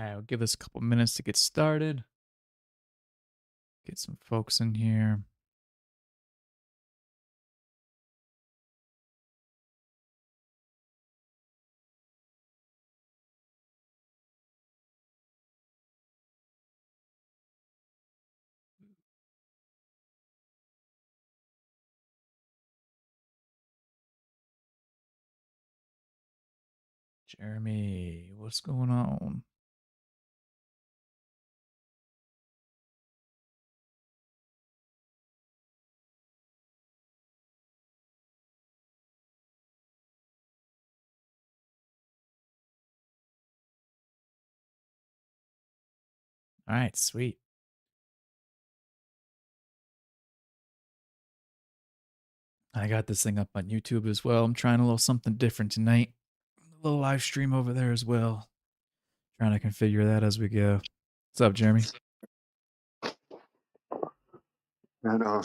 All right, we'll give this a couple minutes to get started. Get some folks in here. Jeremy, what's going on? All right, sweet. I got this thing up on YouTube as well. I'm trying a little something different tonight. A little live stream over there as well. Trying to configure that as we go. What's up, Jeremy? I know.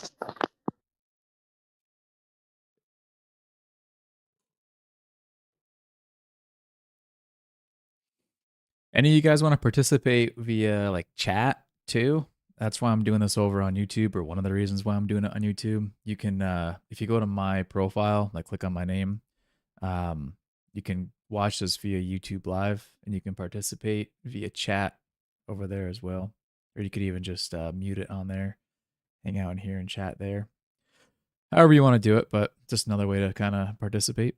Any of you guys want to participate via like chat too? That's why I'm doing this over on YouTube, or one of the reasons why I'm doing it on YouTube. You can, if you go to my profile, like click on my name, you can watch this via YouTube Live, and you can participate via chat over there as well. Or you could even just mute it on there, hang out in here and chat there. However you want to do it, but just another way to kind of participate.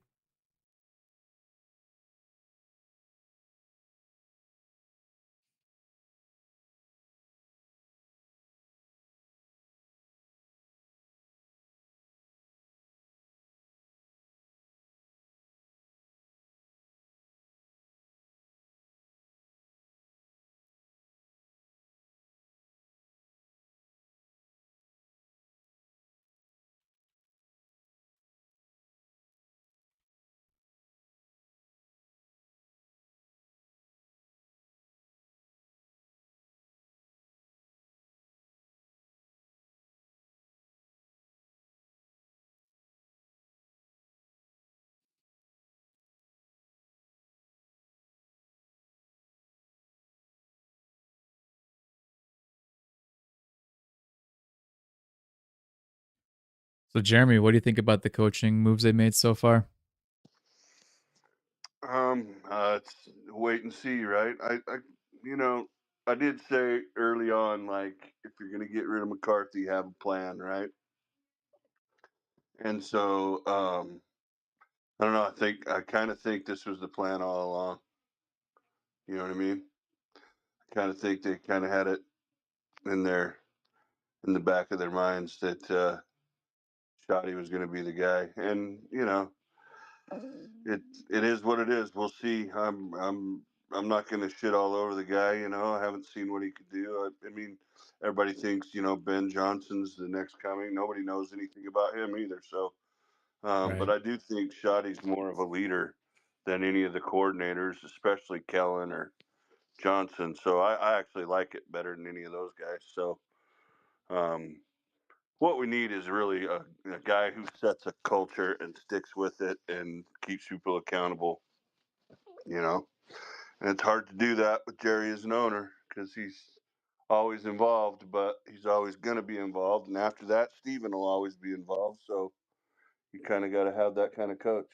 So, Jeremy, what do you think about the coaching moves they made so far? It's wait and see, right? You know, I did say early on, like, if you're gonna get rid of McCarthy, have a plan, right? And so, I don't know. I kind of think this was the plan all along. You know what I mean? I kind of think they kind of had it in their in the back of their minds that Shoddy was going to be the guy, and it it is what it is. We'll see. I'm not going to shit all over the guy. I haven't seen what he could do. I mean, everybody thinks Ben Johnson's the next coming. Nobody knows anything about him either. So, but Right. I do think Shoddy's more of a leader than any of the coordinators, especially Kellen or Johnson. So I actually like it better than any of those guys. So, um, what we need is really a guy who sets a culture and sticks with it and keeps people accountable. You know, and it's hard to do that with Jerry as an owner because he's always involved, but he's always going to be involved. And after that, Steven will always be involved. So you kind of got to have that kind of coach.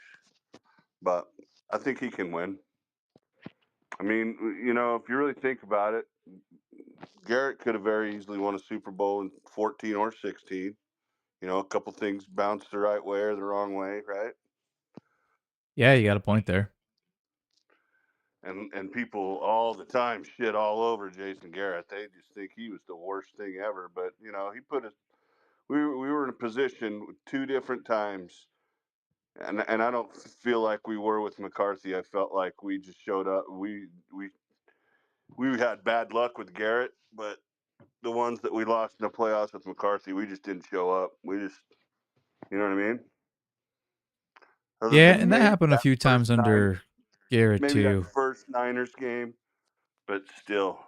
But I think he can win. I mean, if you really think about it, Garrett could have very easily won a Super Bowl in 14 or 16. A couple things bounced the right way or the wrong way, right? Yeah, you got a point there. And people all the time shit all over Jason Garrett. They just think he was the worst thing ever. But he put us. We were in a position two different times, and I don't feel like we were with McCarthy. I felt like we just showed up. We had bad luck with Garrett, but the ones that we lost in the playoffs with McCarthy, we just didn't show up. We just, you know what I mean? Other Yeah, than and that maybe happened a that few first times under Garrett maybe that too. first Niners game, but still,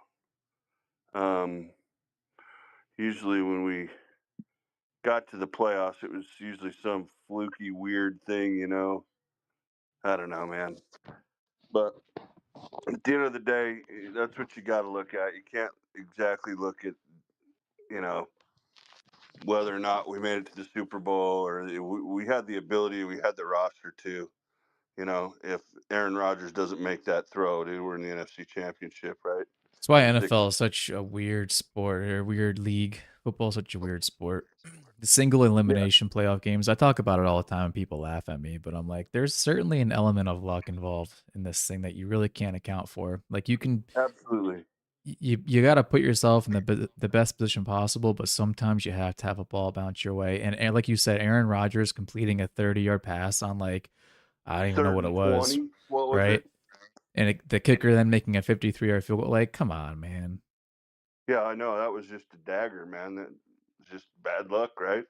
um, usually when we got to the playoffs, it was usually some fluky, weird thing. I don't know, man. But At the end of the day, that's what you got to look at. You can't exactly look at, you know, whether or not we made it to the Super Bowl or we had the ability, we had the roster to. You know, if Aaron Rodgers doesn't make that throw, dude, we're in the NFC Championship, right? That's why Six. NFL is such a weird sport or a weird league. Football is such a weird sport. The single Yeah, elimination playoff games, I talk about it all the time and people laugh at me, but I'm like, there's certainly an element of luck involved in this thing that you really can't account for. Like you can absolutely. you got to put yourself in the best position possible, but sometimes you have to have a ball bounce your way. And like you said, Aaron Rodgers completing a 30-yard pass on like I don't even know Third what it and was, 20. What was right? it? And the kicker then making a 53-yard field goal. Like, come on, man. Yeah, I know. That was just a dagger, man. That was just bad luck, right?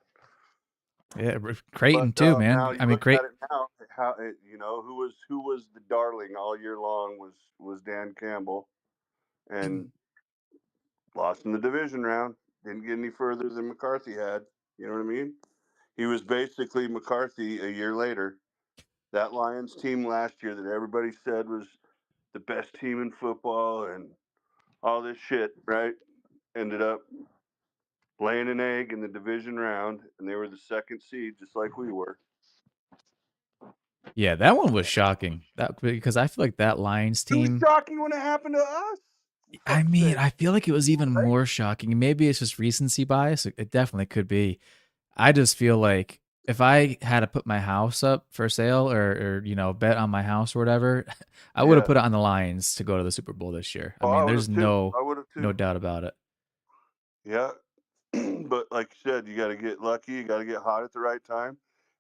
Yeah, But Creighton too, man. now you I mean, look at Creighton. it now. How who was the darling all year long was Dan Campbell, and lost in the division round. Didn't get any further than McCarthy had. You know what I mean? He was basically McCarthy a year later. That Lions team last year that everybody said was the best team in football and all this shit, right? Ended up laying an egg in the division round, and they were the second seed, just like we were. Yeah, that one was shocking. That because I feel like that Lions It was team. shocking when it happened to us. I Fuck's mean, sake, I feel like it was even right? more shocking. Maybe it's just recency bias. It definitely could be. I just feel like if I had to put my house up for sale or bet on my house or whatever, I would have Yeah. put it on the Lions to go to the Super Bowl this year. I Oh, mean, I would there's have too. no I would have no too. doubt about it. Yeah. But like you said, you got to get lucky. You got to get hot at the right time,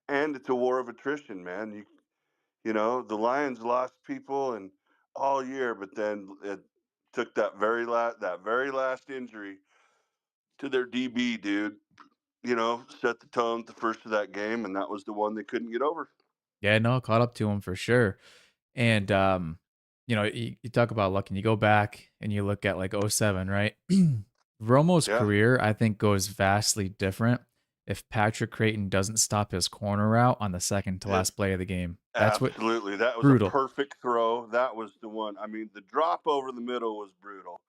and it's a war of attrition, man. The Lions lost people and all year, but then it took that very last injury to their DB, dude. Set the tone at the first of that game, and that was the one they couldn't get over. Yeah, no, caught up to him for sure. And you talk about luck and you go back and you look at like '07, right? Romo's Yeah, career, I think, goes vastly different if Patrick Creighton doesn't stop his corner route on the second to it, last play of the game. That's what absolutely. That was a brutal. perfect throw. That was the one. I mean, the drop over the middle was brutal,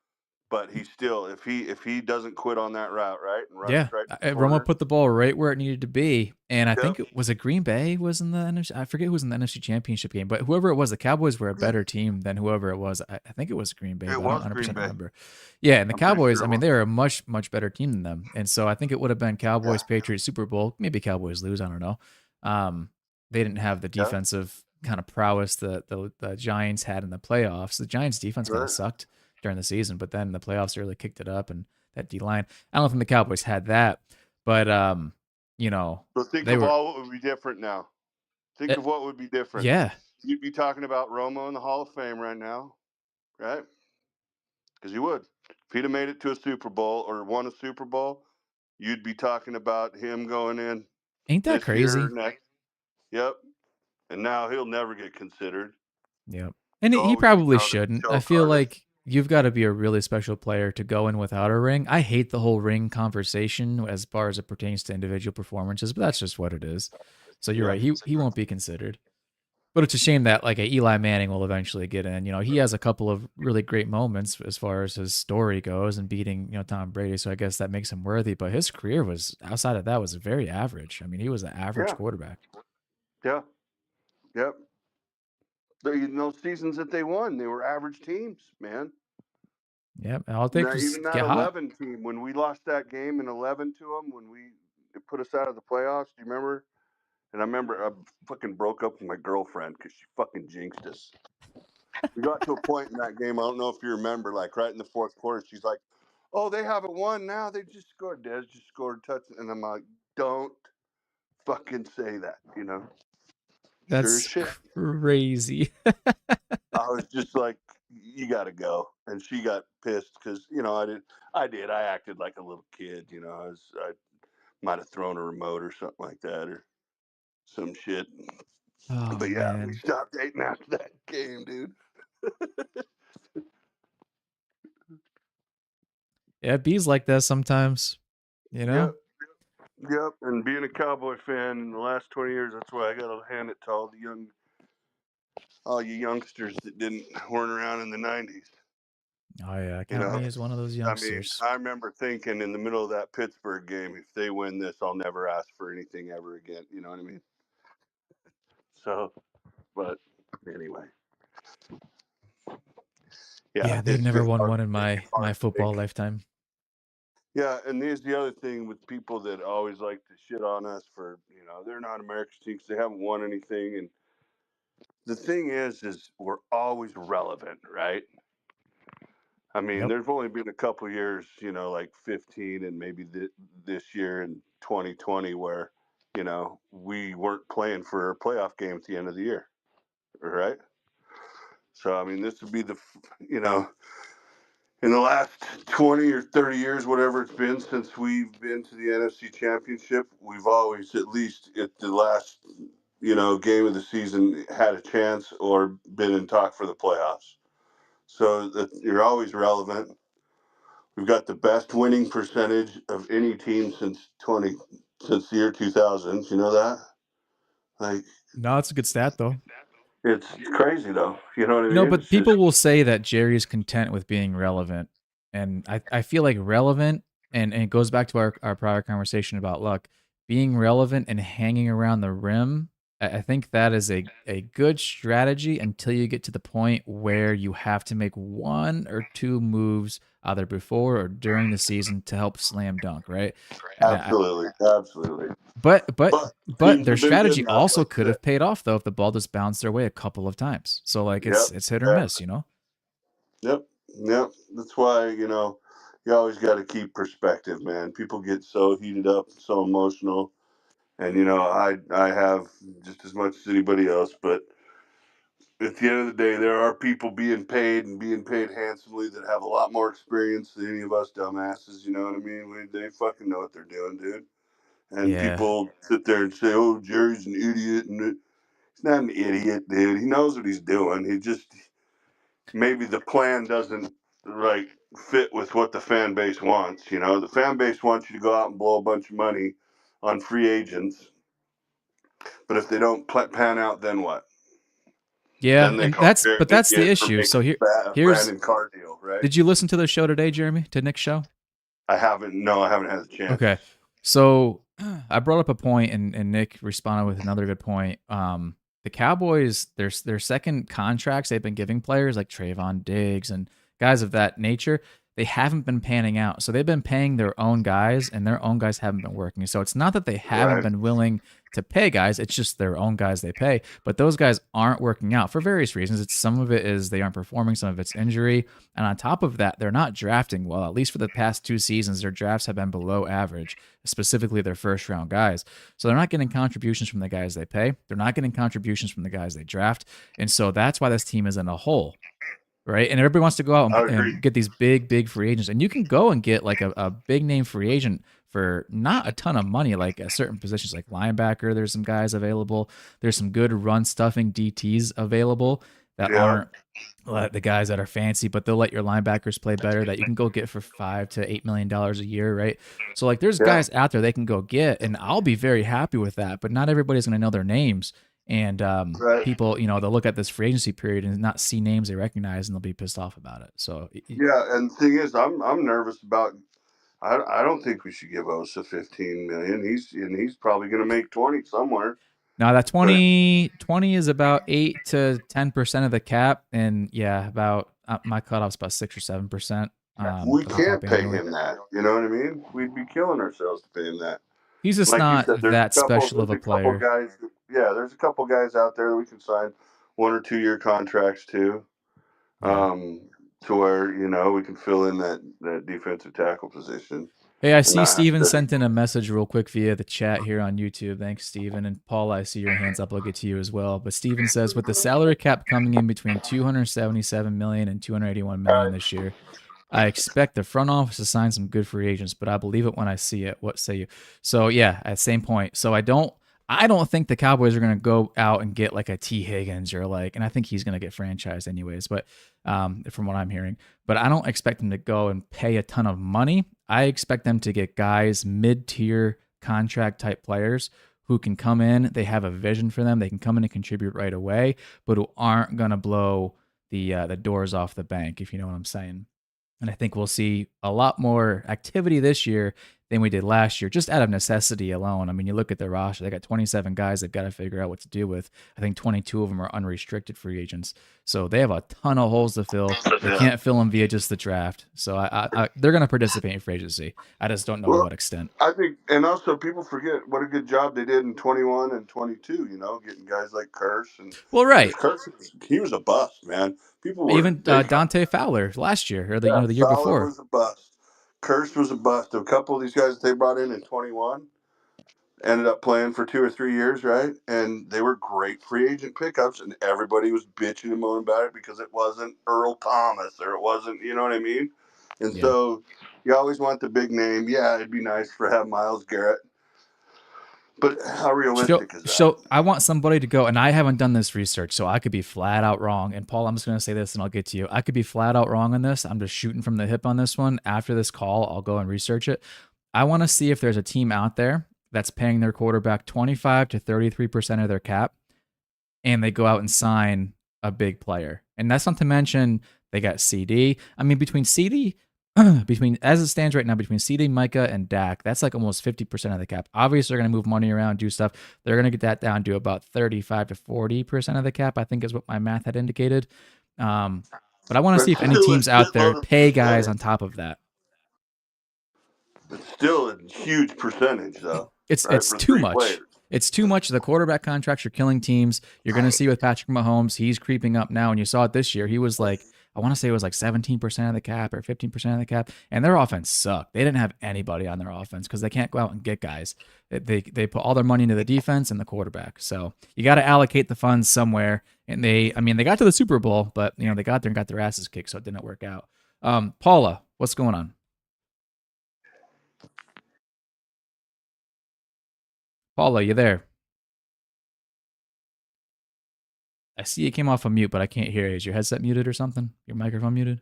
but he still, if he doesn't quit on that route, right, and run it Yeah, straight to the Romo corner. put the ball right where it needed to be, and I think Yep. it was a Green Bay was in the NFC. I forget who was in the NFC Championship game, but whoever it was, the Cowboys were a better team than whoever it was. I think it was Green Bay, It but I don't was Green 100% Bay. remember. Yeah, and the I'm pretty Cowboys, sure I it mean, was. they were a much much better team than them, and so I think it would have been Yeah. Cowboys Patriots Super Bowl. Maybe Cowboys lose. I don't know. They didn't have the Yeah. defensive kind of prowess the Giants had in the playoffs. The Giants defense kind of Right. sucked during the season, but then the playoffs really kicked it up, and that D line. I don't think the Cowboys had that, but So think they of were. all what would be different now. Think eh, of what would be different. yeah, You'd be talking about Romo in the Hall of Fame right now, right? Because you would. If he'd have made it to a Super Bowl or won a Super Bowl, you'd be talking about him going in ain't that this year or crazy? next. Yep. And now he'll never get considered. Yep. And He'll he always be probably known as the shouldn't. I choke feel artist. like you've got to be a really special player to go in without a ring. I hate the whole ring conversation as far as it pertains to individual performances, but that's just what it is. So you're Yeah. right. He won't be considered. But it's a shame that like a Eli Manning will eventually get in. He has a couple of really great moments as far as his story goes and beating, Tom Brady. So I guess that makes him worthy. But his career was outside of that was very average. I mean, he was an average Yeah. quarterback. Yeah. Yep. In those seasons that they won, they were average teams, man. Yep. All it takes Now, was even to that get hot. 11 team, when we lost that game in 11 to them, when it put us out of the playoffs, do you remember? And I remember I fucking broke up with my girlfriend because she fucking jinxed us. We got to a point in that game, I don't know if you remember, like right in the fourth quarter, she's like, "Oh, they haven't won now. They just scored. Des just scored a touch." And I'm like, "Don't fucking say that," Sure as That's shit. crazy. I was just like, "You got to go," and she got pissed because I acted like a little kid. I might have thrown a remote or something like that or some shit. Oh But yeah, we man. stopped dating after that game, dude. Yeah, bees like that sometimes, you Yep, know? yep. And being a Cowboy fan in the last 20 years, that's why I got to hand it to all the young all you youngsters that weren't around in the '90s. Oh yeah, You count know, me as one of those I mean, youngsters. I remember thinking in the middle of that Pittsburgh game, if they win this, I'll never ask for anything ever again. You know what I mean? So, but anyway, yeah, Yeah, they've it's never just won hard. one in It's my hard to football think. lifetime. Yeah, and here's the other thing with people that always like to shit on us for, they're not America's teams. They haven't won anything. And the thing is we're always relevant, right? I mean, Yep. there's only been a couple years, like 15 and maybe this year in 2020 where, we weren't playing for a playoff game at the end of the year, right? So, I mean, this would be in the last 20 or 30 years, whatever it's been since we've been to the NFC Championship, we've always, at least at the last, game of the season, had a chance or been in talk for the playoffs. So that you're always relevant. We've got the best winning percentage of any team since the year 2000. You know that? Like, No, it's a good stat though. it's crazy though. You know what I You know, mean? but It's just people will say that Jerry's content with being relevant. And I feel like relevant, and it goes back to our prior conversation about luck, being relevant and hanging around the rim. I think that is a good strategy until you get to the point where you have to make one or two moves either before or during the season to help slam dunk, right? And absolutely, absolutely. but but But but teams their have been good strategy enough, also like could you said. have paid off though if the ball just bounced their way a couple of times. So like Yep, it's hit or miss, exactly. you know? Yep, yep. That's why you always got to keep perspective, man. People get so heated up, so emotional, and I have just as much as anybody else. But at the end of the day, there are people being paid and being paid handsomely that have a lot more experience than any of us dumbasses. You know what I mean? They fucking know what they're doing, dude. And Yeah. people sit there and say, "Oh, Jerry's an idiot," and he's not an idiot, dude. He knows what he's doing. He just maybe the plan doesn't like fit with what the fan base wants. The fan base wants you to go out and blow a bunch of money on free agents, but if they don't pan out, then what? Yeah, Then they and call that's Jerry but an that's the idiot for issue. So making a here's Brandon Carr deal, right? did you listen to the show today, Jeremy? To Nick's show? I haven't. No, I haven't had a chance. Okay. So I brought up a point and Nick responded with another good point. The Cowboys, their second contracts they've been giving players like Trayvon Diggs and guys of that nature, they haven't been panning out. So they've been paying their own guys and their own guys haven't been working. So it's not that they haven't Right. been willing to pay guys, it's just their own guys they pay. But those guys aren't working out for various reasons. It's some of it is they aren't performing, some of it's injury. And on top of that, they're not drafting well. At least for the past two seasons, their drafts have been below average, specifically their first round guys. So they're not getting contributions from the guys they pay. They're not getting contributions from the guys they draft. And so that's why this team is in a hole. Right. And everybody wants to go out I agree. and get these big free agents. And you can go and get like a big name free agent for not a ton of money, like at certain positions like linebacker. There's some guys available. There's some good run stuffing DTs available that Yeah. aren't the guys that are fancy, but they'll let your linebackers play better that you can go get for $5 to $8 million a year, right? So like there's Yeah. guys out there they can go get, and I'll be very happy with that. But not everybody's going to know their names, and Right. people, they'll look at this free agency period and not see names they recognize, and they'll be pissed off about it. So Yeah. And the thing is, I'm nervous about. I don't think we should give Osa 15 million. He's probably going to make 20 somewhere. now that But 2020 is about 8 to 10% of the cap, and yeah, about my cutoff's about 6 or 7% we of the cap can't pay annually. him that. You know what I mean? We'd be killing ourselves to pay him that. He's just Like you not said, that special of there's a a couple player. guys. Yeah, there's a couple guys out there that we can sign 1 or 2 year contracts to, Yeah. um, to where we can fill in that defensive tackle position Hey, I and see not have Steven to. sent in a message real quick via the chat here on YouTube. Thanks, Steven. And Paul, I see your hands up. I'll get to you as well. But Steven says, with the salary cap coming in between 277 million and 281 million this year, I expect the front office to sign some good free agents, but I believe it when I see it. What say you? So yeah, at same point. So I don't think the Cowboys are going to go out and get like a T Higgins or like, and I think he's going to get franchised anyways, but from what I'm hearing, but I don't expect them to go and pay a ton of money. I expect them to get guys mid-tier contract type players who can come in, they have a vision for them, they can come in and contribute right away, but who aren't gonna blow the doors off the bank, if you know what I'm saying. And I think we'll see a lot more activity this year than we did last year, just out of necessity alone. I mean, you look at their roster, they got 27 guys they've got to figure out what to do with. I think 22 of them are unrestricted free agents. So they have a ton of holes to fill. They can't fill them via just the draft. So they're going to participate in free agency. I just don't know to Well, what extent. I think, and also people forget what a good job they did in 21 and 22. Getting guys like Curse and Well, because right. Curse he was a bust, man. People were Even they Dante Fowler last year, or yeah, the year Fowler before. was a bust. Curse was a bust. A couple of these guys that they brought in 21 ended up playing for 2 or 3 years, right? And they were great free agent pickups, and everybody was bitching and moaning about it because it wasn't Earl Thomas or it wasn't, you know what I mean? And Yeah. so you always want the big name. Yeah, it'd be nice for have Miles Garrett, but how realistic is that? So I want somebody to go, and I haven't done this research, so I could be flat out wrong. And Paul, I'm just going to say this, and I'll get to you. I could be flat out wrong on this. I'm just shooting from the hip on this one. After this call, I'll go and research it. I want to see if there's a team out there that's paying their quarterback 25 to 33% of their cap, and they go out and sign a big player. And that's not to mention they got CD. I mean, between CD, between as it stands right now, between CD, Micah, and Dak, that's like almost 50% of the cap. Obviously, they're going to move money around, do stuff. They're going to get that down to about 35 to 40% of the cap, I think is what my math had indicated. But I want to But see if any still a teams out there shitload of pay guys on percentage. top of that. But still a huge percentage, though, It's right? it's For too three much. players. It's too much. The quarterback contracts are killing teams. You're going to see with Patrick Mahomes, he's creeping up now, and you saw it this year. He was like, I want to say it was like 17% of the cap or 15% of the cap, and their offense sucked. They didn't have anybody on their offense because they can't go out and get guys. They put all their money into the defense and the quarterback. So you got to allocate the funds somewhere. And I mean, they got to the Super Bowl, but they got there and got their asses kicked, so it didn't work out. Paula, what's going on? Paula, you there? I see you came off of mute, but I can't hear you. Is your headset muted or something? Your microphone muted?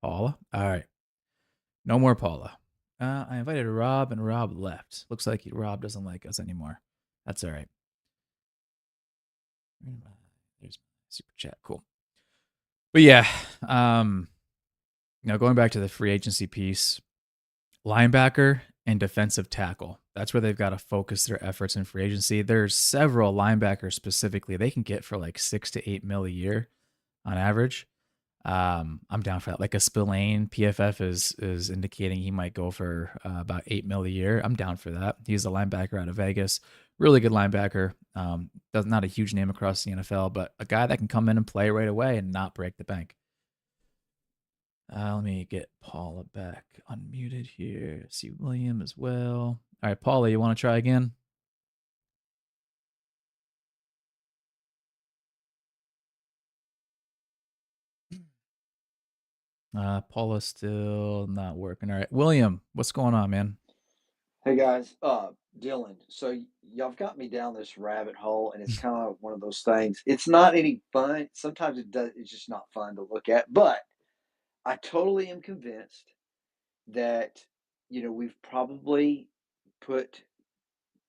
Paula? All right. No more Paula. I invited Rob, and Rob left. Looks like Rob doesn't like us anymore. That's all right. There's super chat. Cool. But yeah, going back to the free agency piece, linebacker and defensive tackle. That's where they've got to focus their efforts in free agency. There's several linebackers specifically they can get for like 6 to 8 mil a year on average. I'm down for that. Like a Spillane, PFF is indicating he might go for about 8 mil a year. I'm down for that. He's a linebacker out of Vegas, really good linebacker. Does not a huge name across the NFL, but a guy that can come in and play right away and not break the bank. Let me get Paula back unmuted here. See William as well. All right, Paula, you want to try again? Paula's still not working. All right, William, what's going on, man? Hey guys, Dylan. So y'all have got me down this rabbit hole, and it's kind of one of those things. It's not any fun. Sometimes it does. It's just not fun to look at. But I totally am convinced that we've probably put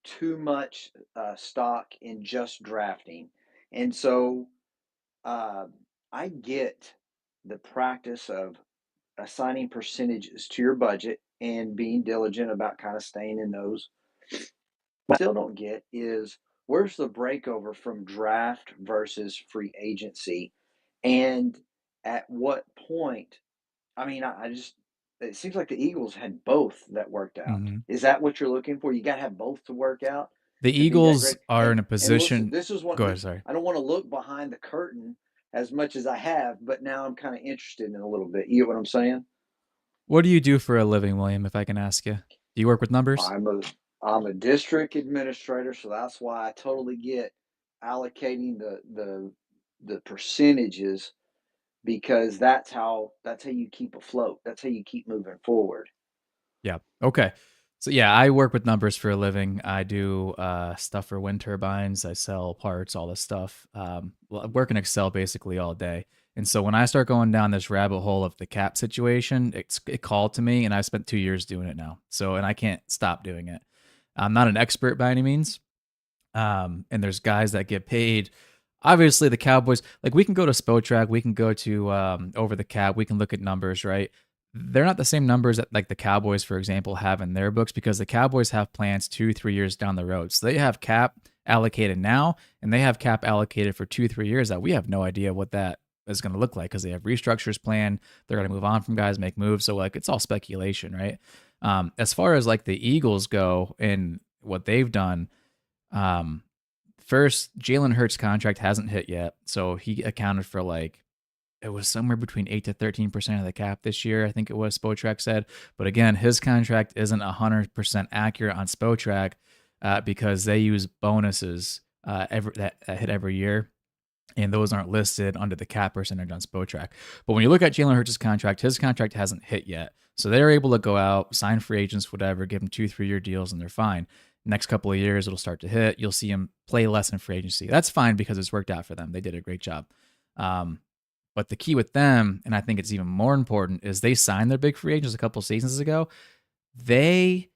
too much stock in just drafting, and so uh, I get the practice of assigning percentages to your budget and being diligent about kind of staying in those. What I still don't get is where's the breakover from draft versus free agency, and at what point? I mean, I just it seems like the Eagles had both that worked out. Mm-hmm. Is that what you're looking for? You got to have both to work out The to be that Eagles great. are in a And listen, position. this is what Go ahead, sorry. I don't want to look behind the curtain as much as I have, but now I'm kind of interested in a little bit. You get what I'm saying? What do you do for a living, William, if I can ask you? Do you work with numbers? I'm a I'm a district administrator, so that's why I totally get allocating the percentages because that's how you keep afloat. That's how you keep moving forward. Yeah. Okay. So yeah, I work with numbers for a living. I do stuff for wind turbines. I sell parts, all this stuff. I work in Excel basically all day. And so when I start going down this rabbit hole of the cap situation, it called to me, and I spent 2 years doing it now. So and I can't stop doing it. I'm not an expert by any means. And there's guys that get paid. Obviously, the Cowboys, like we can go to Spotrac, we can go to Over the Cap, we can look at numbers, right? They're not the same numbers that like the Cowboys, for example, have in their books because the Cowboys have plans 2, 3 years down the road. So they have cap allocated now, and they have cap allocated for 2, 3 years that we have no idea what that is going to look like because they have restructures planned. They're going to move on from guys, make moves. So like it's all speculation, right? As far as like the Eagles go and what they've done, um, first, Jalen Hurts' contract hasn't hit yet, so he accounted for like it was somewhere between 8 to 13% of the cap this year. I think it was Spotrac said, but again, his contract isn't 100% accurate on Spotrac because they use bonuses that hit every year, and those aren't listed under the cap percentage on Spotrac. But when you look at Jalen Hurts' contract, his contract hasn't hit yet. So they're able to go out, sign free agents, whatever, give them 2, 3 year deals, and they're fine. Next couple of years, it'll start to hit. You'll see him play less in free agency. That's fine because it's worked out for them. They did a great job. Um, but the key with them, and I think it's even more important, is they signed their big free agents a couple seasons ago. They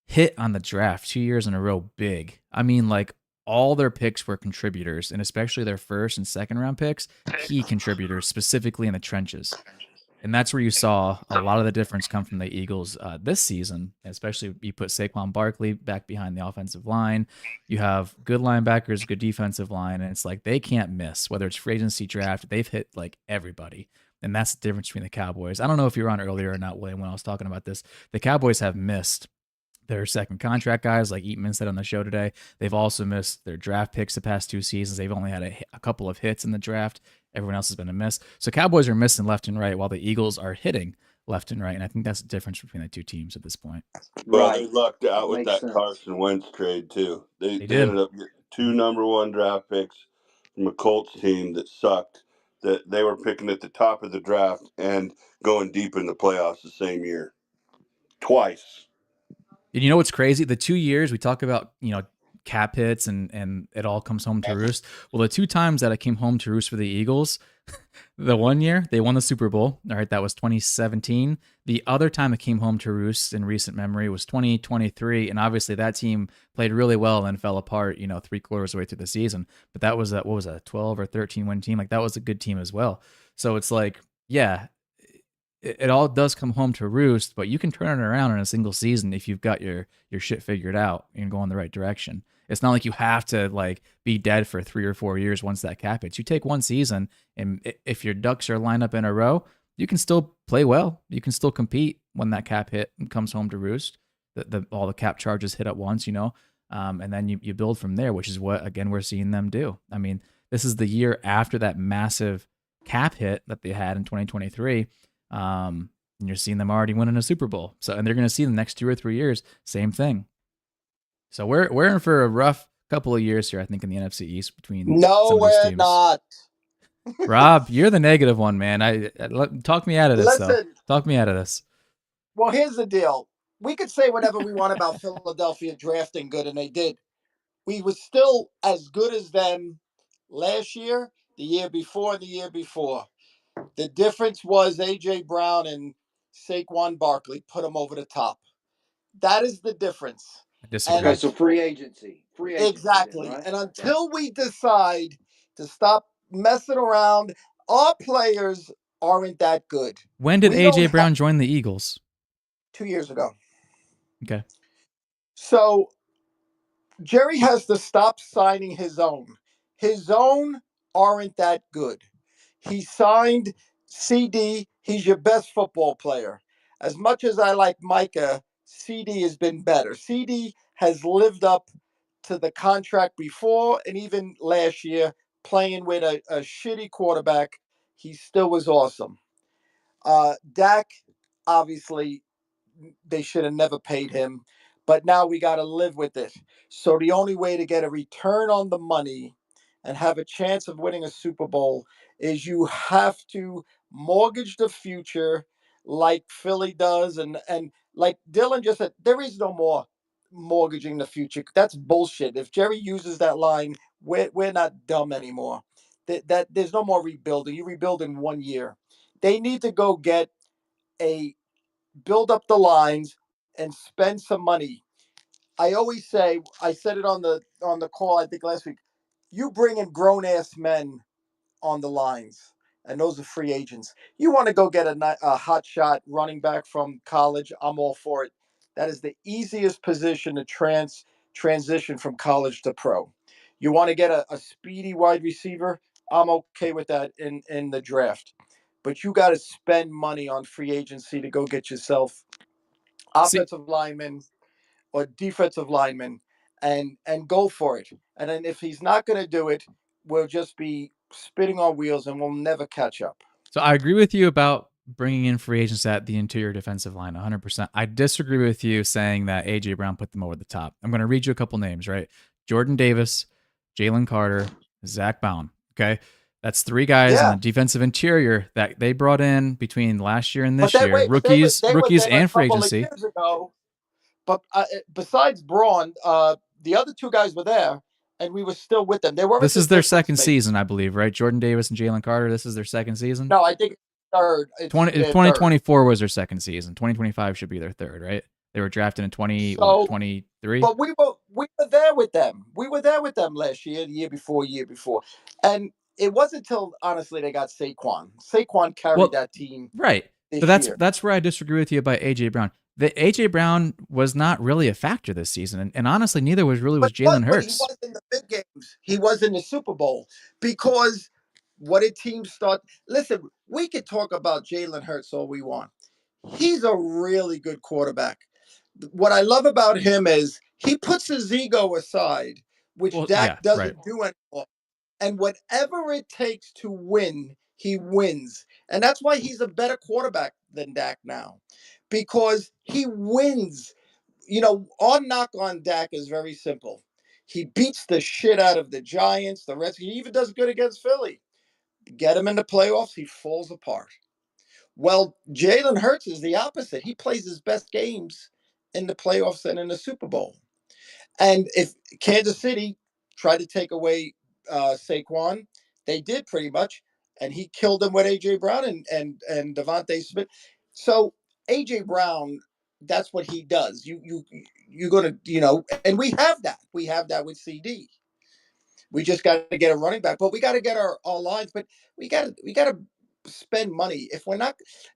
hit on the draft 2 years in a row big. I mean, like all their picks were contributors, and especially their first and second round picks, key contributors, specifically in the trenches. And that's where you saw a lot of the difference come from the Eagles this season, especially you put Saquon Barkley back behind the offensive line. You have good linebackers, good defensive line, and it's like they can't miss. Whether it's free agency draft, they've hit like everybody. And that's the difference between the Cowboys. I don't know if you were on earlier or not, William, when I was talking about this. The Cowboys have missed their second contract guys, like Eatman said on the show today. They've also missed their draft picks the past 2 seasons. They've only had a couple of hits in the draft. Everyone else has been a miss. So Cowboys are missing left and right while the Eagles are hitting left and right. And I think that's the difference between the two teams at this point. Well, they Right. lucked out with Makes that sense. Carson Wentz trade too. They They they did. ended up getting 2 number 1 draft picks from a Colts team that sucked. That they were picking at the top of the draft and going deep in the playoffs the same year, twice. And you know what's crazy? The 2 years we talk about, cap hits and it all comes home to roost. Well, the 2 times that it came home to roost for the Eagles, the one year they won the Super Bowl. All right, that was 2017. The other time it came home to roost in recent memory was 2023, and obviously that team played really well and fell apart. 3/4 of the way through the season. But that was what was a 12 or 13 win team? Like that was a good team as well. So it's like, yeah, it all does come home to roost, but you can turn it around in a single season if you've got your shit figured out and go in the right direction. It's not like you have to like be dead for 3 or 4 years once that cap hits. You take one season, and if your ducks are lined up in a row, you can still play well. You can still compete when that cap hit and comes home to roost. All the cap charges hit at once, and then you build from there, which is what again we're seeing them do. I mean, this is the year after that massive cap hit that they had in 2023. And you're seeing them already winning a Super Bowl. So, and they're going to see the next 2 or 3 years, same thing. So we're in for a rough couple of years here, I think, in the NFC East between No, some of these we're teams. not. Rob, you're the negative one, man. Talk me out of this, though. Listen, Talk me out of this. well, here's the deal. We could say whatever we want about Philadelphia drafting good, and they did. We were still as good as them last year, the year before, and the year before. The difference was A.J. Brown and Saquon Barkley put them over the top. That is the difference. I disagree. Okay, so free agency. Exactly. Then, right? And until we decide to stop messing around, our players aren't that good. When did We don't AJ have- Brown join the Eagles? 2 years ago. Okay. So Jerry has to stop signing his own. His own aren't that good. He signed CD. He's your best football player. As much as I like Micah, CD has been better. CD has lived up to the contract before and even last year, playing with a shitty quarterback. He still was awesome. Dak, obviously, they should have never paid him, but now we got to live with it. So the only way to get a return on the money and have a chance of winning a Super Bowl is you have to mortgage the future, like Philly does, and like Dylan just said, there is no more mortgaging the future. That's bullshit. If Jerry uses that line, we're not dumb anymore. That there's no more rebuilding. You rebuild in 1 year. They need to go get a build up the lines and spend some money. I always say, I said it on the call I think last week. You bring in grown ass men on the lines, and those are free agents. You want to go get a hot shot running back from college? I'm all for it. That is the easiest position to transition from college to pro. You want to get a speedy wide receiver? I'm okay with that in the draft. But you got to spend money on free agency to go get yourself See, offensive linemen or defensive linemen and go for it. And then if he's not going to do it, we'll just be spitting on wheels and we'll never catch up. so I agree with you about bringing in free agents at the interior defensive line 100%. I disagree with you saying that A.J. Brown put them over the top. I'm going to read you a couple names, right? Jordan Davis, Jalen Carter, Zach Baum. Okay. That's three guys on Yeah, the defensive interior that they brought in between last year and but this year, but they were rookies there a and free couple of agency. years ago. But besides Braun, the other two guys were there, and we were still with them. They weren't This the is their difference second makers. season, I believe, right? Jordan Davis and Jalen Carter. This is their second season. No, I think it's third. It's 20, their third. 2024 was their second season. 2025 should be their third, right? They were drafted in So, 23. but we were there with them. We were there with them last year, the year before, and it wasn't until honestly they got Saquon. Saquon carried Well, that team right. But this that's year. that's where I disagree with you about AJ Brown. The AJ Brown was not really a factor this season, and honestly, neither was But Jalen he Hurts. was in the big games. He was in the Super Bowl because what did teams start? Listen, we could talk about Jalen Hurts all we want. He's a really good quarterback. What I love about him is he puts his ego aside, which Well, Dak yeah, right. doesn't do anymore. And whatever it takes to win, he wins. And that's why he's a better quarterback than Dak now, because he wins. Our knock on Dak is very simple. He beats the shit out of the Giants, the Reds. He even does good against Philly. Get him in the playoffs, he falls apart. Well, Jalen Hurts is the opposite. He plays his best games in the playoffs and in the Super Bowl. And if Kansas City tried to take away Saquon, they did pretty much, and he killed them with AJ Brown and Devontae Smith. So AJ Brown, that's what he does. You're gonna and we have that. We have that with CD. We just got to get a running back, but we got to get our lines. But we got to spend money. If we're not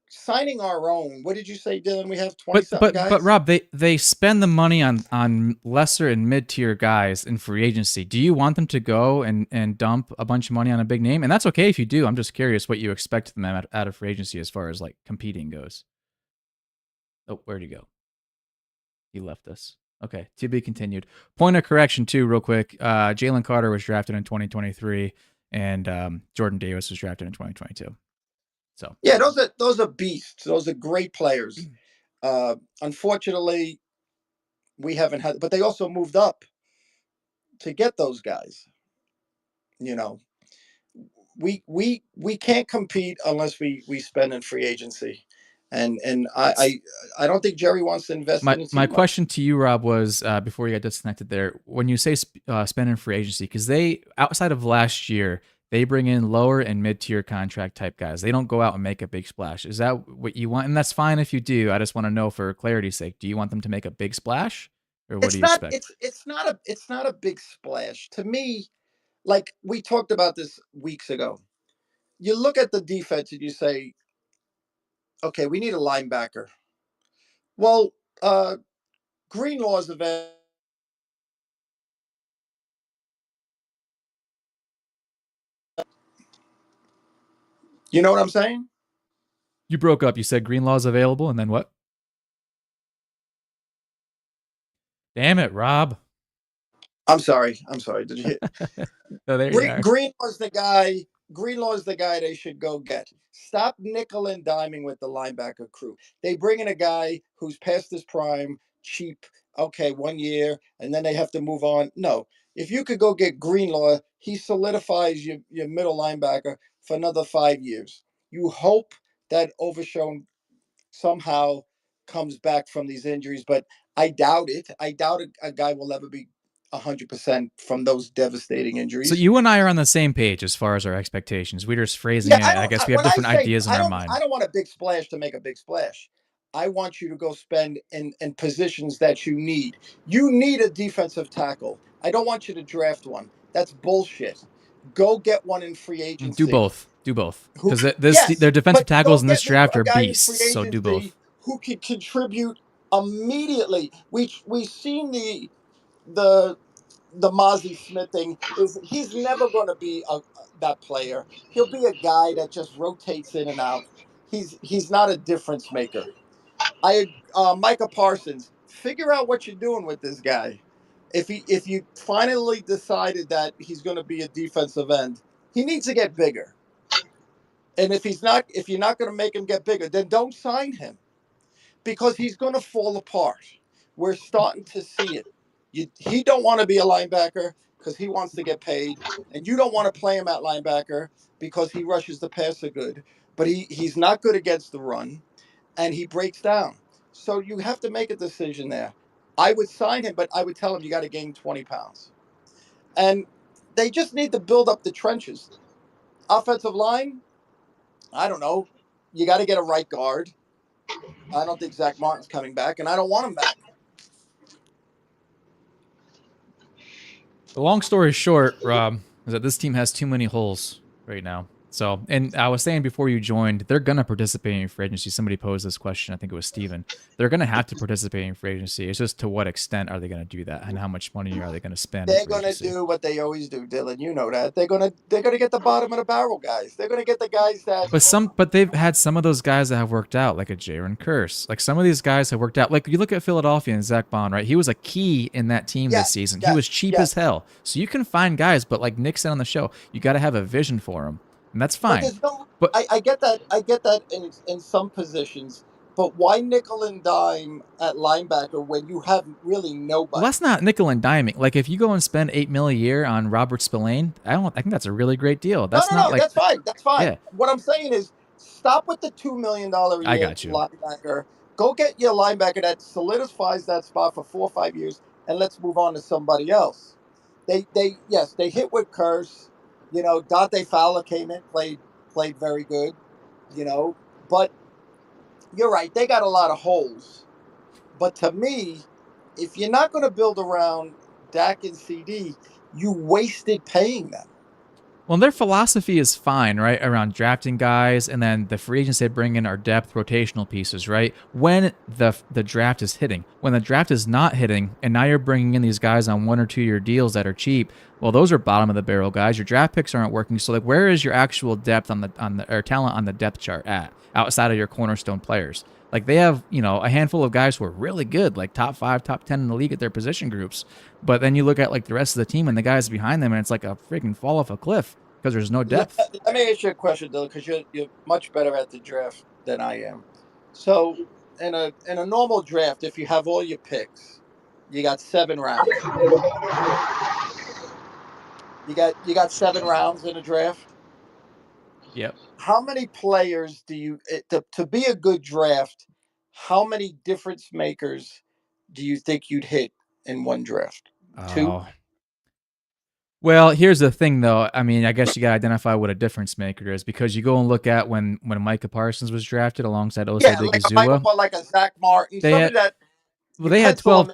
signing our own, what did you say, Dylan? We have 20 But something but but guys. Rob, they spend the money on lesser and mid tier guys in free agency. Do you want them to go and dump a bunch of money on a big name? And that's okay if you do. I'm just curious what you expect them out of free agency as far as like competing goes. Oh, where'd he go? He left us. Okay, to be continued. Point of correction too, real quick. Jalen Carter was drafted in 2023, and Jordan Davis was drafted in 2022. So Yeah, those are beasts. Those are great players. Unfortunately, we haven't had, but they also moved up to get those guys. You know, we can't compete unless we spend in free agency, and I don't think Jerry wants to invest my in the my team much. question to you, Rob, was before you got disconnected there. When you say spend in free agency, because they outside of last year, they bring in lower and mid tier contract type guys. They don't go out and make a big splash. Is that what you want? And that's fine if you do. I just want to know for clarity's sake. Do you want them to make a big splash, or what do It's you not expect? it's not a big splash to me. Like we talked about this weeks ago. You look at the defense and you say, okay, we need a linebacker. Well, Greenlaw is available. You know what I'm saying? You broke up. You said Greenlaw's available, and then what? Damn it, Rob. I'm sorry. Did you hear? Oh, there you are. Greenlaw's the guy. Greenlaw's the guy they should go get. Stop nickel and diming with the linebacker crew. They bring in a guy who's past his prime, cheap. Okay, 1 year, and then they have to move on. No, if you could go get Greenlaw, he solidifies your middle linebacker for another 5 years. You hope that Overshown somehow comes back from these injuries, but I doubt it. I doubt a guy will ever be 100% from those devastating So injuries. you and I are on the same page as far as our expectations. We're just phrasing Yeah, it. I guess we have when I different say ideas in our I mind. don't want a big splash to make a big splash. I want you to go spend in positions that you need. You need a defensive tackle. I don't want you to draft one. That's bullshit. Go get one in free Do agency. both. Do both. Who? Because their Yes, defensive but tackles go in this get me draft a are guy in beasts. free So do both. agency who can contribute immediately. We've seen the Mozzie Smith thing. Is he's never going to be that player. He'll be a guy that just rotates in and out. He's not a difference maker. Micah Parsons, figure out what you're doing with this guy. If you finally decided that he's going to be a defensive end, he needs to get bigger. And if you're not going to make him get bigger, then don't sign him because he's going to fall apart. We're starting to see it. He don't want to be a linebacker because he wants to get paid, and you don't want to play him at linebacker because he rushes the passer good, but he's not good against the run, and he breaks down. So you have to make a decision there. I would sign him, but I would tell him you got to gain 20 pounds, and they just need to build up the trenches. Offensive line, I don't know. You got to get a right guard. I don't think Zach Martin's coming back, and I don't want him back. The long story short, Rob, is that this team has too many holes right now. So, and I was saying before you joined, they're going to participate in free agency. Somebody posed this question. I think it was Steven. They're going to have to participate in free agency. It's just to what extent are they going to do that, and how much money are they going to spend in They're free going to agency? do what they always do, Dylan. You know that. They're going to get the bottom of the barrel guys. They're going to get the guys that. But they've had some of those guys that have worked out, like a Jaron Curse. Like some of these guys have worked out. Like you look at Philadelphia and Zach Bond, right? He was a key in that team this season. He was cheap as hell. So you can find guys, but like Nick said on the show, you got to have a vision for them, and that's fine. But there's no. But I get that. I get that in some positions. But why nickel and dime at linebacker when you have really nobody? Well, that's not nickel and diming. Like if you go and spend $8 million a year on Robert Spillane, I think that's a really great deal. That's No, not like that's fine. That's fine. Yeah. What I'm saying is, stop with the $2 million a year I got you. linebacker. Go get your linebacker that solidifies that spot for 4 or 5 years, and let's move on to somebody else. They hit with Curse. You know, Dante Fowler came in, played very good. You know, but you're right. They got a lot of holes. But to me, if you're not going to build around Dak and CD, you wasted paying them. Well, their philosophy is fine, right? Around drafting guys, and then the free agents they bring in are depth rotational pieces, right? When the draft is hitting, when the draft is not hitting, and now you're bringing in these guys on 1 or 2 year deals that are cheap. Well, those are bottom of the barrel guys. Your draft picks aren't working. So, like, where is your actual depth on the or talent on the depth chart at outside of your cornerstone players? Like they have, a handful of guys who are really good, like top 5, top 10 in the league at their position groups. But then you look at like the rest of the team and the guys behind them, and it's like a freaking fall off a cliff because there's no depth. Let me ask you a question, Dylan, because you're much better at the draft than I am. So in a normal draft, if you have all your picks, you got 7 rounds. You got 7 rounds in a draft. Yep. How many players do you to be a good draft? How many difference makers do you think you'd hit in one draft? 2? Well, here's the thing, though. I mean, I guess you got to identify what a difference maker is because you go and look at when Micah Parsons was drafted alongside Osei Digizua. Like a Zach Martin. They had 12.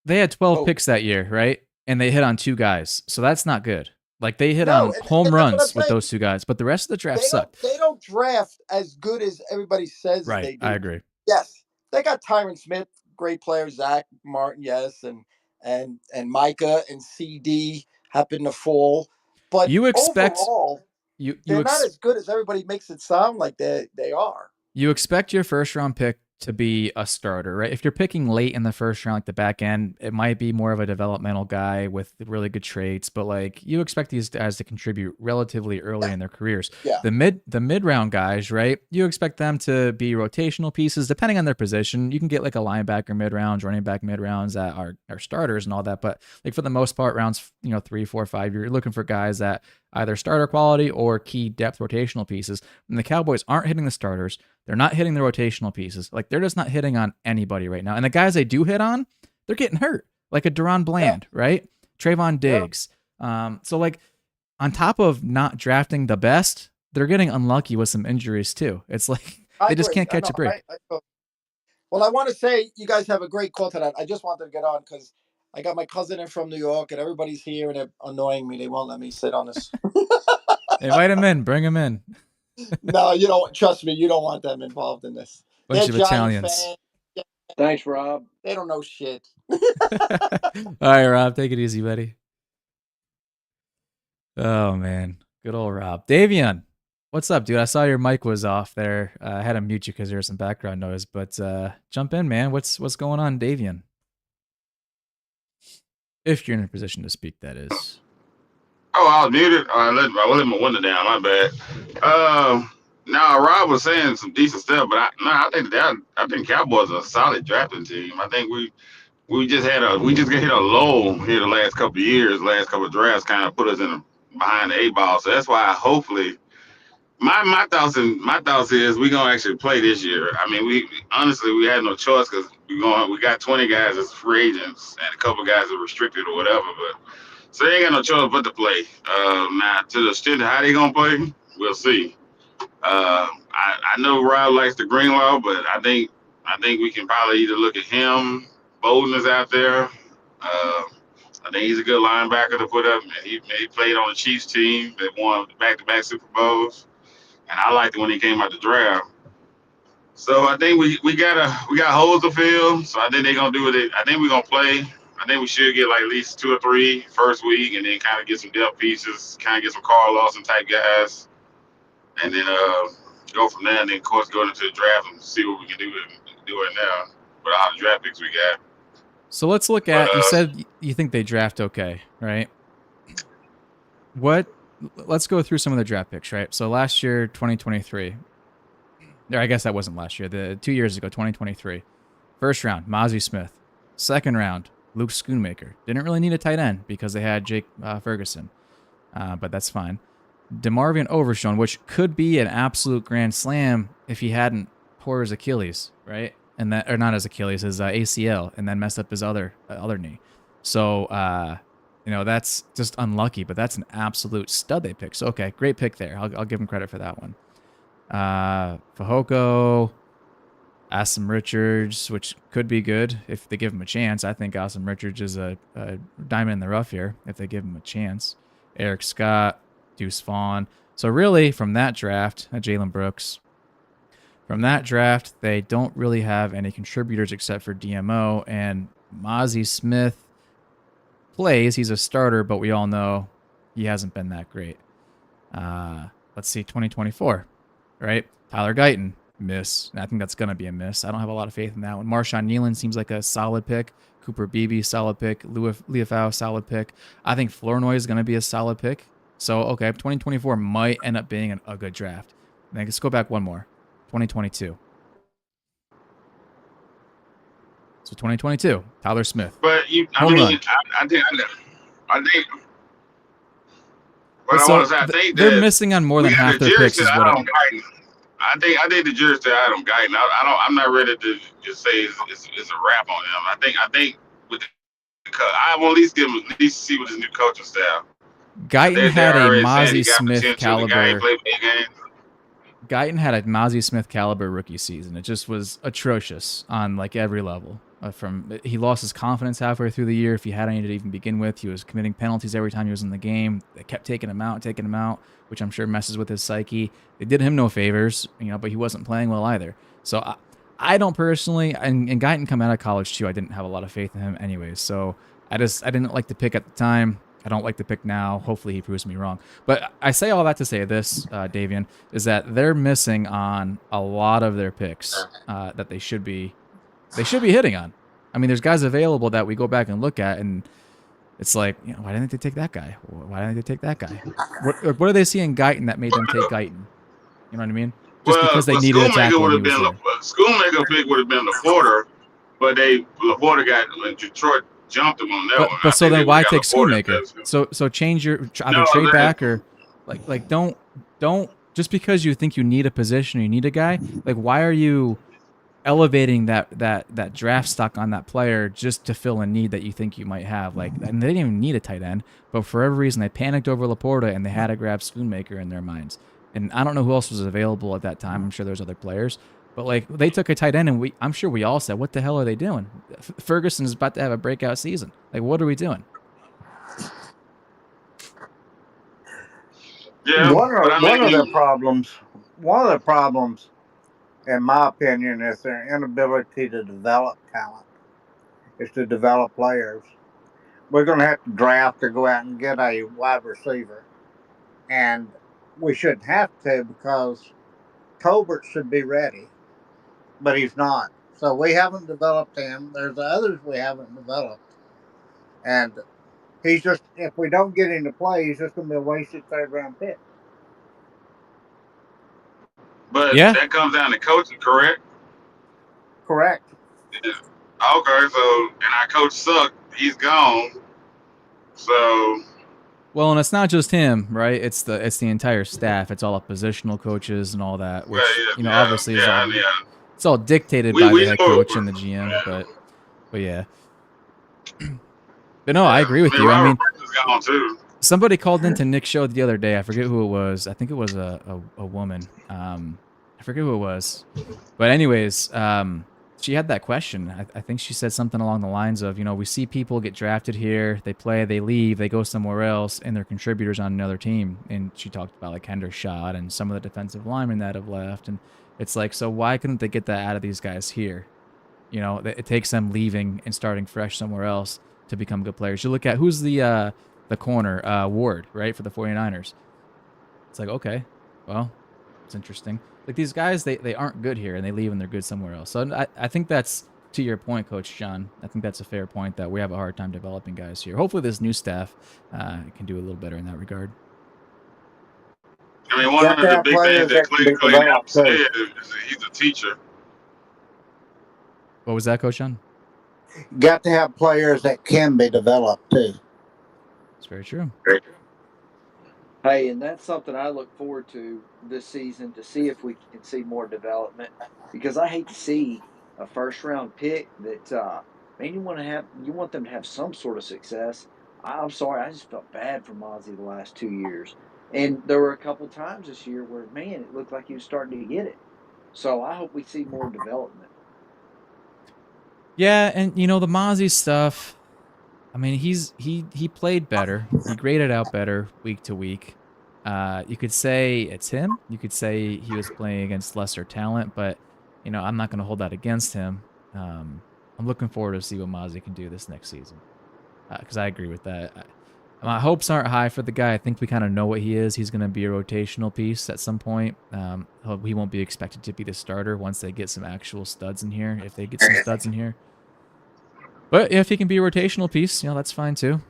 They had 12 picks that year, right? And they hit on 2 guys, so that's not good. Like they hit on home runs with those 2 guys, but the rest of the draft sucked. They don't draft as good as everybody says they do. I agree. Yes, they got Tyron Smith, great player. Zach Martin, yes, and Micah and CD happen to fall. But you expect overall, they're not as good as everybody makes it sound like they are. You expect your first round pick to be a starter, right? If you're picking late in the first round, like the back end, it might be more of a developmental guy with really good traits, but like you expect these guys to contribute relatively early in their careers. Yeah. The mid round guys, right? You expect them to be rotational pieces depending on their position. You can get like a linebacker mid rounds, running back mid rounds that are starters and all that, but like for the most part, rounds 3, 4, 5, you're looking for guys that either starter quality or key depth rotational pieces. And the Cowboys aren't hitting the starters. They're not hitting the rotational pieces. Like, they're just not hitting on anybody right now. And the guys they do hit on, they're getting hurt. Like a Deron Bland, right? Trayvon Diggs. So, like, on top of not drafting the best, they're getting unlucky with some injuries too. It's like they just can't catch a break. Well, I want to say you guys have a great call tonight. I just wanted to get on because I got my cousin in from New York and everybody's here and they're annoying me. They won't let me sit on this. Invite him in. Bring him in. No, you don't. Trust me, you don't want them involved in this. Bunch They're of Italians. Fans. Thanks, Rob. They don't know shit. All right, Rob, take it easy, buddy. Oh, man. Good old Rob. Davian, what's up, dude? I saw your mic was off there. I had to mute you because there was some background noise, but jump in, man. What's going on, Davian? If you're in a position to speak, that is. Oh, I was muted. I let my window down. My bad. Now Rob was saying some decent stuff, but I think Cowboys are a solid drafting team. I think we just hit a lull here the last couple of years. Last couple of drafts kind of put us behind the 8 ball. So that's why hopefully my thoughts is we're gonna actually play this year. I mean, we had no choice because we got 20 guys as free agents and a couple guys are restricted or whatever, but. So they ain't got no choice but to play. Now, to the extent of how they gonna play, we'll see. I know Rob likes the Greenlaw, but I think we can probably either look at him. Bolden is out there. I think he's a good linebacker to put up. He played on the Chiefs team that won back-to-back Super Bowls, and I liked it when he came out the draft. So I think we got holes to fill. So I think they're gonna do it. I think we're gonna play. I think we should get like at least 2 or 3 first week, and then kind of get some depth pieces, kind of get some Carl Lawson type guys, and then go from there. And then of course go into the draft and see what we can do it now with all the draft picks we got. So let's look at. You said you think they draft okay, right? Let's go through some of the draft picks, right? So last year, 2023. Or I guess that wasn't last year. 2 years ago, 2023. First round, Mozzie Smith. Second round, Luke Schoonmaker. Didn't really need a tight end because they had Jake Ferguson, but that's fine. DeMarvion Overshown, which could be an absolute grand slam if he hadn't tore his Achilles, right? And that, or not his Achilles, his ACL, and then messed up his other knee. So, that's just unlucky, but that's an absolute stud they picked. So, okay, great pick there. I'll give him credit for that one. Fehoko, Asim Richards, which could be good if they give him a chance. I think Asim Richards is a diamond in the rough here if they give him a chance. Eric Scott, Deuce Vaughn. So really, from that draft, Jalen Brooks, from that draft, they don't really have any contributors except for DMO. And Mozzie Smith plays. He's a starter, but we all know he hasn't been that great. Let's see, 2024, right? Tyler Guyton. Miss. I think that's going to be a miss. I don't have a lot of faith in that one. Marshawn Nealon seems like a solid pick. Cooper Beebe, solid pick. Leafau, solid pick. I think Flournoy is going to be a solid pick. So, okay, 2024 might end up being a good draft. Then let's go back one more. 2022. So 2022, Tyler Smith. But I think. But so I want to say, I think they're missing on more than half their picks. Is what I think the jury's still out on Guyton. I'm not ready to just say it's a wrap on him. I think with I will at least see what his new coaching staff. Guyton had a Mozzie Smith caliber. Guyton had a Mozzie Smith caliber rookie season. It just was atrocious on like every level. He lost his confidence halfway through the year. If he had any to even begin with, he was committing penalties every time he was in the game. They kept taking him out, which I'm sure messes with his psyche. They did him no favors, but he wasn't playing well either. So I don't personally, and Guyton come out of college too. I didn't have a lot of faith in him anyways. So I didn't like the pick at the time. I don't like the pick now. Hopefully he proves me wrong. But I say all that to say this, Davian, is that they're missing on a lot of their picks that they should be hitting on. I mean, there's guys available that we go back and look at, and it's like, why didn't they take that guy? Why didn't they take that guy? What are they seeing Guyton that made them take Guyton? You know what I mean? Just because they needed a tackle. Schoonmaker pick would have been LaPorta, but LaPorta got Detroit jumped him on that one. But so then why take Schoonmaker? So change your either trade back or like don't just because you think you need a position or you need a guy, like why are you elevating that draft stock on that player just to fill a need that you think you might have? Like, and they didn't even need a tight end, but for every reason they panicked over Laporta and they had to grab Schoonmaker in their minds. And I don't know who else was available at that time. I'm sure there's other players, but like they took a tight end, and I'm sure we all said, "What the hell are they doing?" Ferguson is about to have a breakout season. Like, what are we doing? Yeah, but I One of the mean, problems, one of the problems, in my opinion, is their inability to develop talent. Is to develop players. We're going to have to draft or go out and get a wide receiver, and we shouldn't have to because Colbert should be ready, but he's not. So we haven't developed him. There's others we haven't developed, and he's just if we don't get him to play, he's just going to be a wasted third round pick. but Yeah. that comes down to coaching, correct? Correct. Yeah. Okay, so and our coach sucked. He's gone. So Well, and it's not just him, right? It's the entire staff. It's all the positional coaches and all that, well, which yeah, obviously is yeah, all yeah. it's all dictated by the We head know. coach and the GM. Yeah, But yeah, but no, I yeah. agree I with mean, you. I Robert mean, Prince is gone too. somebody called into Nick's show the other day. I forget who it was. I think it was a woman. I forget who it was. But anyways, she had that question. I think she said something along the lines of, we see people get drafted here, they play, they leave, they go somewhere else, and they're contributors on another team. And she talked about like Hendershot and some of the defensive linemen that have left. And it's like, so why couldn't they get that out of these guys here? It takes them leaving and starting fresh somewhere else to become good players. You look at who's the corner, Ward, right, for the 49ers. It's like, okay, well, it's interesting. Like these guys, they aren't good here and they leave and they're good somewhere else. So I think that's to your point, Coach John. I think that's a fair point that we have a hard time developing guys here. Hopefully, this new staff can do a little better in that regard. I mean, You one have to of the have big things players that that can be Clay never developed said too. is that he's a teacher. What was that, Coach John? Got to have players that can be developed too. It's very true. Hey, and that's something I look forward to this season to see if we can see more development because I hate to see a first round pick that man you want them to have some sort of success. I'm sorry, I just felt bad for Mozzie the last 2 years. And there were a couple times this year where man, it looked like he was starting to get it. So I hope we see more development. Yeah, and the Mozzie stuff. I mean, he played better. He graded out better week to week. You could say it's him. You could say he was playing against lesser talent, but I'm not going to hold that against him. I'm looking forward to see what Mozzie can do this next season because I agree with that. My hopes aren't high for the guy. I think we kind of know what he is. He's going to be a rotational piece at some point. He won't be expected to be the starter once they get some actual studs in here. If they get some studs in here. But if he can be a rotational piece, that's fine too.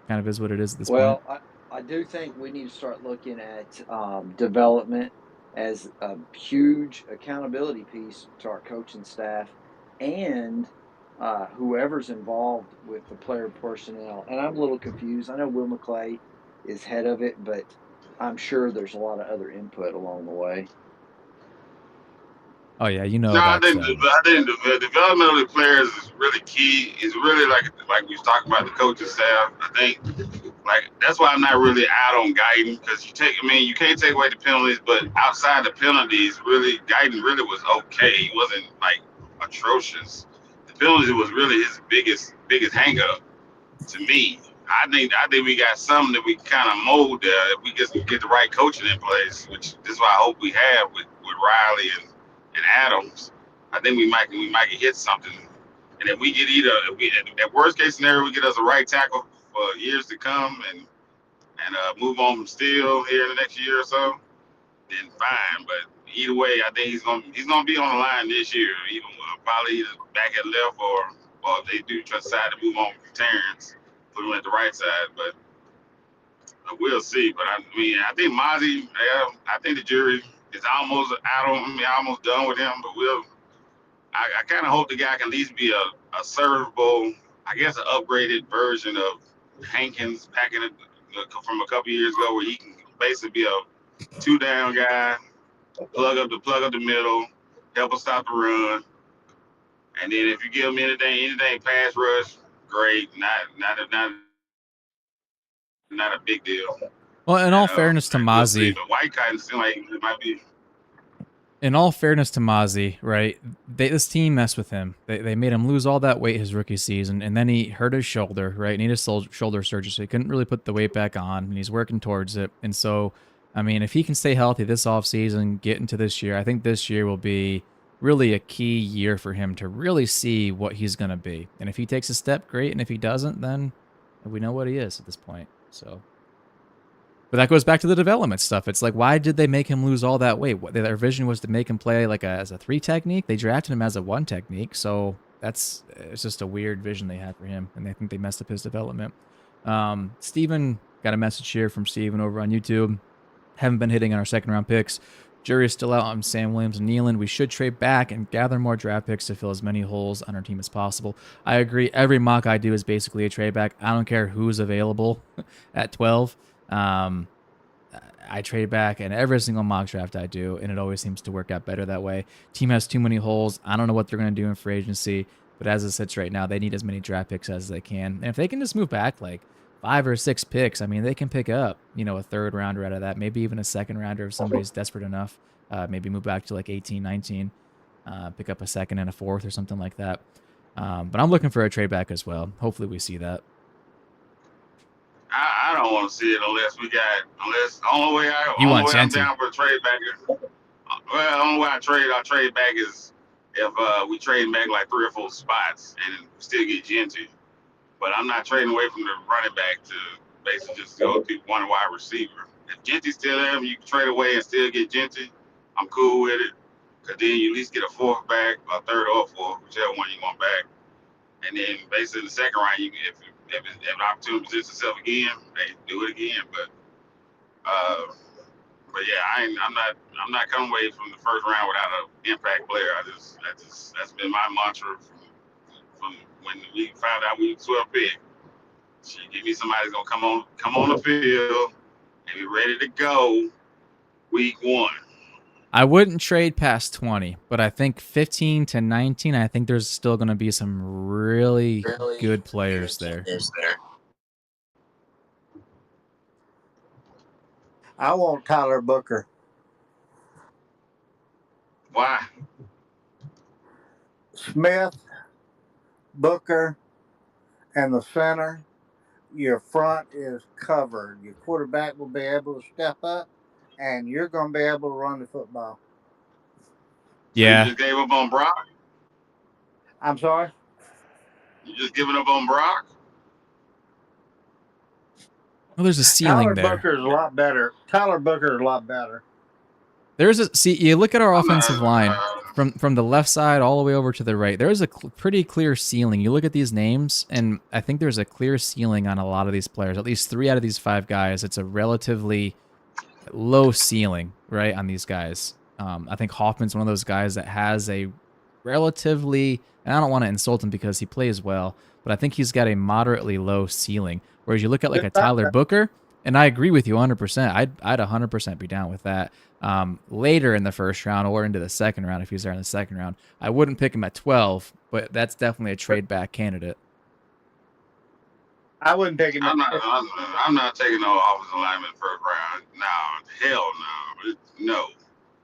Kind of is what it is at this point. Well, I do think we need to start looking at development as a huge accountability piece to our coaching staff and whoever's involved with the player personnel. And I'm a little confused. I know Will McClay is head of it, but I'm sure there's a lot of other input along the way. Oh yeah, No, that's I think the development of the players is really key. It's really like we was talking about the coaching staff. I think like that's why I'm not really out on Guyton because you can't take away the penalties, but outside the penalties, really Guyton really was okay. He wasn't like atrocious. The penalties was really his biggest hang up to me. I think we got something that we kind of mold there if we just get the right coaching in place, which this is what I hope we have with Riley and Adams. I think we might hit something. And if we get at worst case scenario, we get us a right tackle for years to come and move on from Steele here in the next year or so, then fine. But either way, I think he's gonna be on the line this year. Even probably either back at left or if they do decide to move on from Terrence, put him at the right side. But we'll see. But I mean, I think Mozzie. I think the jury is almost out on. I mean, almost done with him. But I kind of hope the guy can at least be a servable, I guess, an upgraded version of Hankins packing it from a couple years ago, where he can basically be two down guy, plug up the middle, help us stop the run, and then if you give them anything pass rush, great. Not a big deal. Well, in And all fairness to we'll see. Mozzie, But White Cotton seems like it might be. right? This team messed with him. They made him lose all that weight his rookie season, and then he hurt his shoulder, right? Needed shoulder surgery, so he couldn't really put the weight back on, and he's working towards it. And so, I mean, if he can stay healthy this offseason, get into this year, I think this year will be really a key year for him to really see what he's going to be. And if he takes a step, great. And if he doesn't, then we know what he is at this point. So. But that goes back to the development stuff. It's like, why did they make him lose all that weight? Their vision was to make him play like as a 3 technique. They drafted him as a 1 technique, so it's just a weird vision they had for him, and I think they messed up his development. Steven, got a message here from Steven over on YouTube. Haven't been hitting on our second round picks. Jury is still out on Sam Williams and Nealon. We should trade back and gather more draft picks to fill as many holes on our team as possible. I agree. Every mock I do is basically a trade back. I don't care who's available at 12. I trade back in every single mock draft I do, and it always seems to work out better that way. Team has too many holes. I don't know what they're going to do in free agency, but as it sits right now, they need as many draft picks as they can. And if they can just move back like 5 or 6 picks, I mean, they can pick up, a third rounder out of that, maybe even a second rounder if somebody's desperate enough. Maybe move back to like 18, 19, pick up a second and a fourth or something like that. But I'm looking for a trade back as well. Hopefully we see that. I don't want to see it unless the only way I'm down for a trade back is, well, the only way I trade back is if we trade back like 3 or 4 spots and still get Genty. But I'm not trading away from the running back to basically just go to one wide receiver. If Genty's still there, you can trade away and still get Genty. I'm cool with it. Because then you at least get a 4th back, a 3rd or 4th, whichever one you want back. And then basically in the second round, you can, if an opportunity presents itself again, hey, do it again. But yeah, I'm not coming away from the first round without an impact player. That's been my mantra from when we found out we 12 pick. So you give me somebody that's gonna come on the field and be ready to go week 1. I wouldn't trade past 20, but I think 15 to 19, I think there's still going to be some really good players there. I want Tyler Booker. Why? Smith, Booker, and the center. Your front is covered. Your quarterback will be able to step up, and you're going to be able to run the football. Yeah. So you just gave up on Brock? I'm sorry? You just giving up on Brock? Well, there's a ceiling there. Tyler Booker is a lot better. You look at our offensive line from the left side all the way over to the right. There is a pretty clear ceiling. You look at these names, and I think there's a clear ceiling on a lot of these players. At least 3 out of these 5 guys, it's a relatively low ceiling, right, on these guys. I think Hoffman's one of those guys that has a relatively, and I don't want to insult him because he plays well, but I think he's got a moderately low ceiling. Whereas you look at like a Tyler Booker, and I agree with you 100%. I'd 100% be down with that. Later in the first round or into the second round, if he's there in the second round, I wouldn't pick him at 12, but that's definitely a trade back candidate. I wouldn't pick him. I'm not taking no offensive lineman first round. No, hell no. No.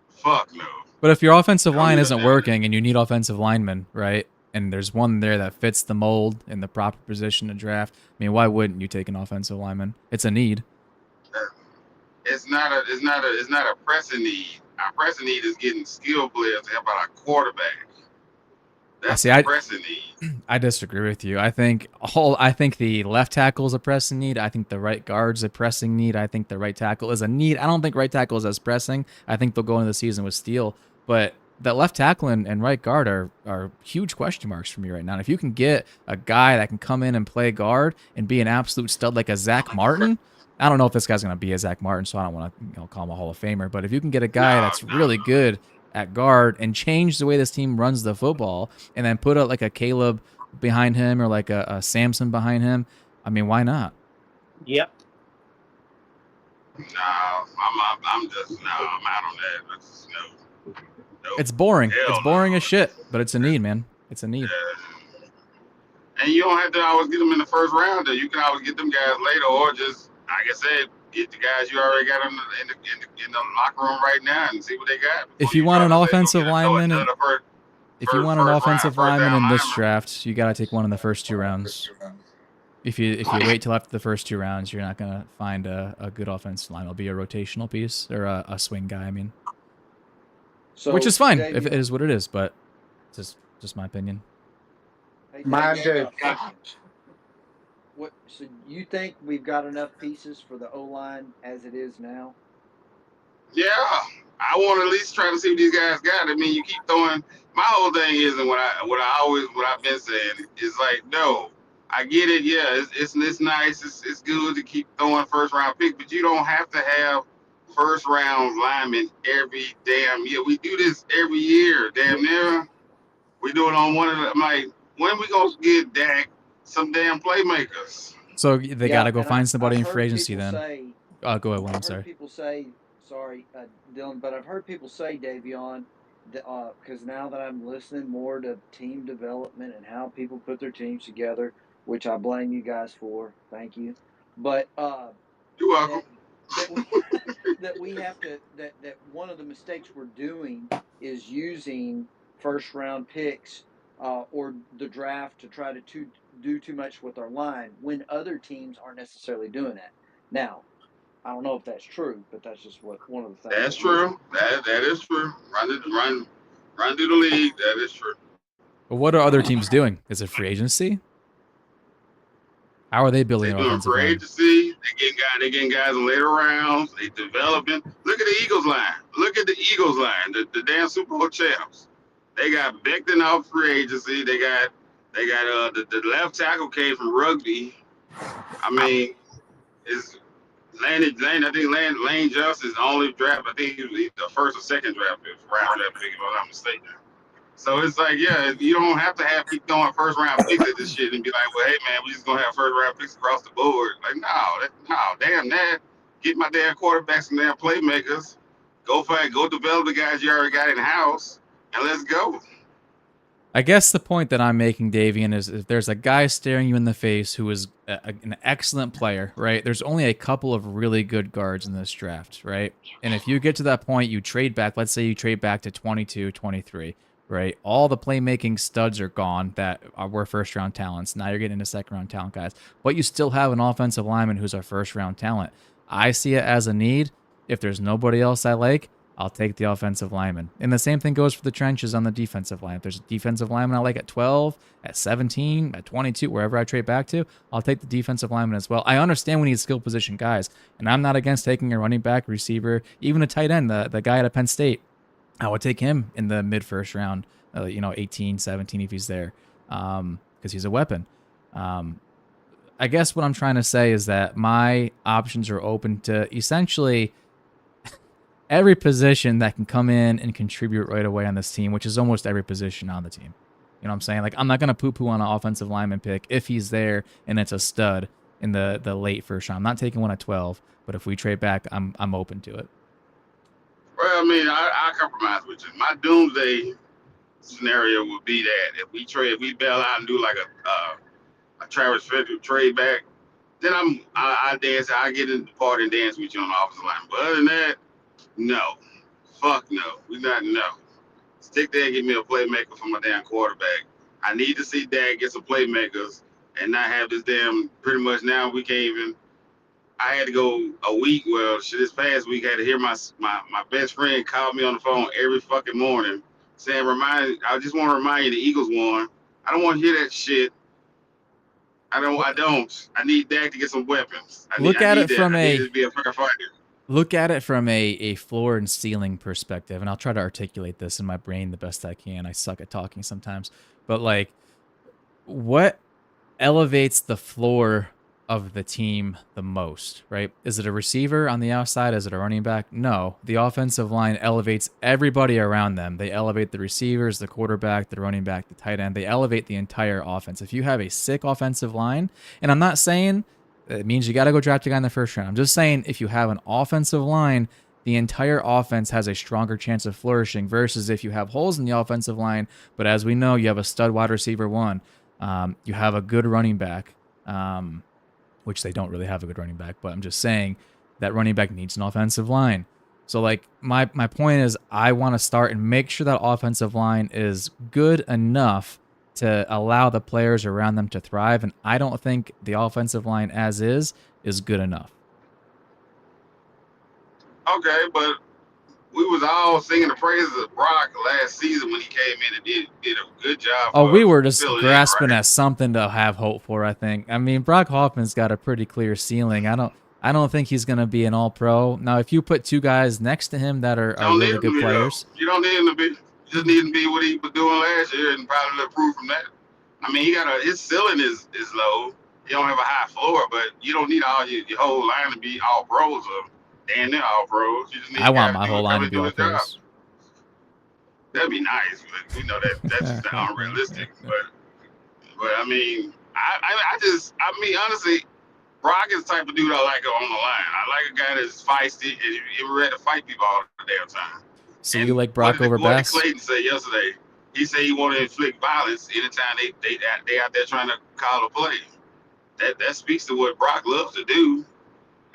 Fuck no. But if your offensive line isn't working and you need offensive linemen, right, and there's one there that fits the mold in the proper position to draft, I mean, why wouldn't you take an offensive lineman? It's a need. It's not a pressing need. Our pressing need is getting skilled players to help out our quarterback. That's a pressing need. I disagree with you. I think the left tackle is a pressing need. I think the right guard's a pressing need. I think the right tackle is a need. I don't think right tackle is as pressing. I think they'll go into the season with Steele, but the left tackle and right guard are huge question marks for me right now. And if you can get a guy that can come in and play guard and be an absolute stud like a Zach Martin, I don't know if this guy's going to be a Zach Martin, so I don't want to call him a Hall of Famer. But if you can get a guy that's really good at guard and change the way this team runs the football, and then put like a Caleb behind him or like a Samson behind him, I mean, why not? Yep. Nah, I'm just I'm out on that. That's, no, It's boring. It's hell boring as no. shit, but it's a need, man. It's a need. Yeah. And you don't have to always get them in the first round. Though. You can always get them guys later, or just like I said, get the guys you already got in the locker room right now and see what they got If before you you want try an to say go offensive get lineman and another first if you want an first round offensive lineman in this lineman. draft, you got to take one in the first 2 rounds. If you wait till after the first 2 rounds, you're not gonna find a good offensive line. It'll be a rotational piece or a swing guy. I mean, So, which is fine if it Davion, is what it is, but it's just my opinion. hey, Mine Davion, I too. got a question. What? So you think we've got enough pieces for the O line as it is now? Yeah, I want to at least try to see what these guys got. I mean, you keep throwing. My whole thing is, and what I've been saying is like, no, I get it. Yeah, it's nice. It's good to keep throwing first round picks, but you don't have to have first round linemen every damn year. We do this every year, damn near. We do it on one of the. I'm like, when we gonna get Dak some damn playmakers? So they got Yeah, to go and find I've somebody in free heard agency people then. say Go ahead, William. I've heard Sorry. people say, sorry, Dylan, but I've heard people say, Davion, because now that I'm listening more to team development and how people put their teams together, which I blame you guys for, thank you, but You're welcome. that that we that we have to that one of the mistakes we're doing is using first round picks or the draft to try to do too much with our line when other teams aren't necessarily doing that. Now, I don't know if that's true, but that's just what one of the things That's I'm hearing. true. That is true. Run through the league. That is true. But what are other teams doing? Is it free agency? How are they building They their doing offensive free line? agency. They getting guys in later rounds. They developing. Look at the Eagles line. Look at the Eagles line. The damn Super Bowl champs. They got Becton off free agency. They got the left tackle came from rugby. I mean, it's Lane. I think Lane Johnson's the only draft. I think he was the first or second round draft pick, if I'm not mistaken. So it's like, yeah, you don't have to keep throwing first round picks at this shit and be like, well, hey man, we just gonna have first round picks across the board. Like, no, damn that. Get my damn quarterbacks and damn playmakers. Go develop the guys you already got in house, and let's go. I guess the point that I'm making, Davian, is if there's a guy staring you in the face who is an excellent player, right? There's only a couple of really good guards in this draft, right? And if you get to that point, you trade back. Let's say you trade back to 22, 23, right? All the playmaking studs are gone that were first round talents. Now you're getting into second round talent guys, but you still have an offensive lineman who's a first round talent. I see it as a need. If there's nobody else I like, I'll take the offensive lineman. And the same thing goes for the trenches on the defensive line. If there's a defensive lineman I like at 12, at 17, at 22, wherever I trade back to, I'll take the defensive lineman as well. I understand we need skill position guys, and I'm not against taking a running back, receiver, even a tight end, the guy at Penn State. I would take him in the mid first round, 18, 17 if he's there, because he's a weapon. I guess what I'm trying to say is that my options are open to essentially every position that can come in and contribute right away on this team, which is almost every position on the team. You know what I'm saying? Like, I'm not going to poo-poo on an offensive lineman pick if he's there and it's a stud in the late first round. I'm not taking one at 12, but if we trade back, I'm open to it. Well, I mean, I compromise with you. My doomsday scenario would be that if we bail out and do like a Travis Frederick trade back, then I dance. I get in the party and dance with you on the offensive line. But other than that, no. Fuck no. We not no. Stick there and give me a playmaker for my damn quarterback. I need to see Dak get some playmakers and not have this damn pretty much now we can't even I had to go a week. Well, shit, this past week I had to hear my best friend call me on the phone every fucking morning saying, I just want to remind you the Eagles won. I don't want to hear that shit. I don't. I need Dak to get some weapons. Look I at need it that. from I need it a to be a fair fighter. look at it from a floor and ceiling perspective, and I'll try to articulate this in my brain the best I can. I suck at talking sometimes, but like, what elevates the floor of the team the most, right? Is it a receiver on the outside? Is it a running back? No. The offensive line elevates everybody around them. They elevate the receivers, the quarterback, the running back, the tight end. They elevate the entire offense. If you have a sick offensive line, and I'm not saying It means you got to go draft a guy in the first round. I'm just saying, if you have an offensive line, the entire offense has a stronger chance of flourishing versus if you have holes in the offensive line. But as we know, you have a stud wide receiver one. You have a good running back, which they don't really have a good running back. But I'm just saying that running back needs an offensive line. So like my point is, I want to start and make sure that offensive line is good enough to allow the players around them to thrive. And I don't think the offensive line as is good enough. Okay, but we was all singing the praises of Brock last season when he came in and did a good job Oh, for we us were just filling in, grasping right? at something to have hope for, I think. I mean, Brock Hoffman's got a pretty clear ceiling. I don't think he's gonna be an all pro. Now, if you put two guys next to him that are Don't need really him to good be though. players, You don't need him to be. You just need him to be what he was doing last year and probably improve from that. I mean, his ceiling is low. He don't have a high floor, but you don't need all your whole line to be all pros or damn near all pros. You just need I a want guy to my whole come line to and be do all his job. pros. That'd be nice, but we know that that's just unrealistic. But I mean, I mean, honestly, Brock is the type of dude I like on the line. I like a guy that's feisty and you ready to fight people all the damn time. So you And like Brock over what did Bass? Clayton say yesterday? He said he wanted to inflict violence anytime they out there trying to call a play. That speaks to what Brock loves to do.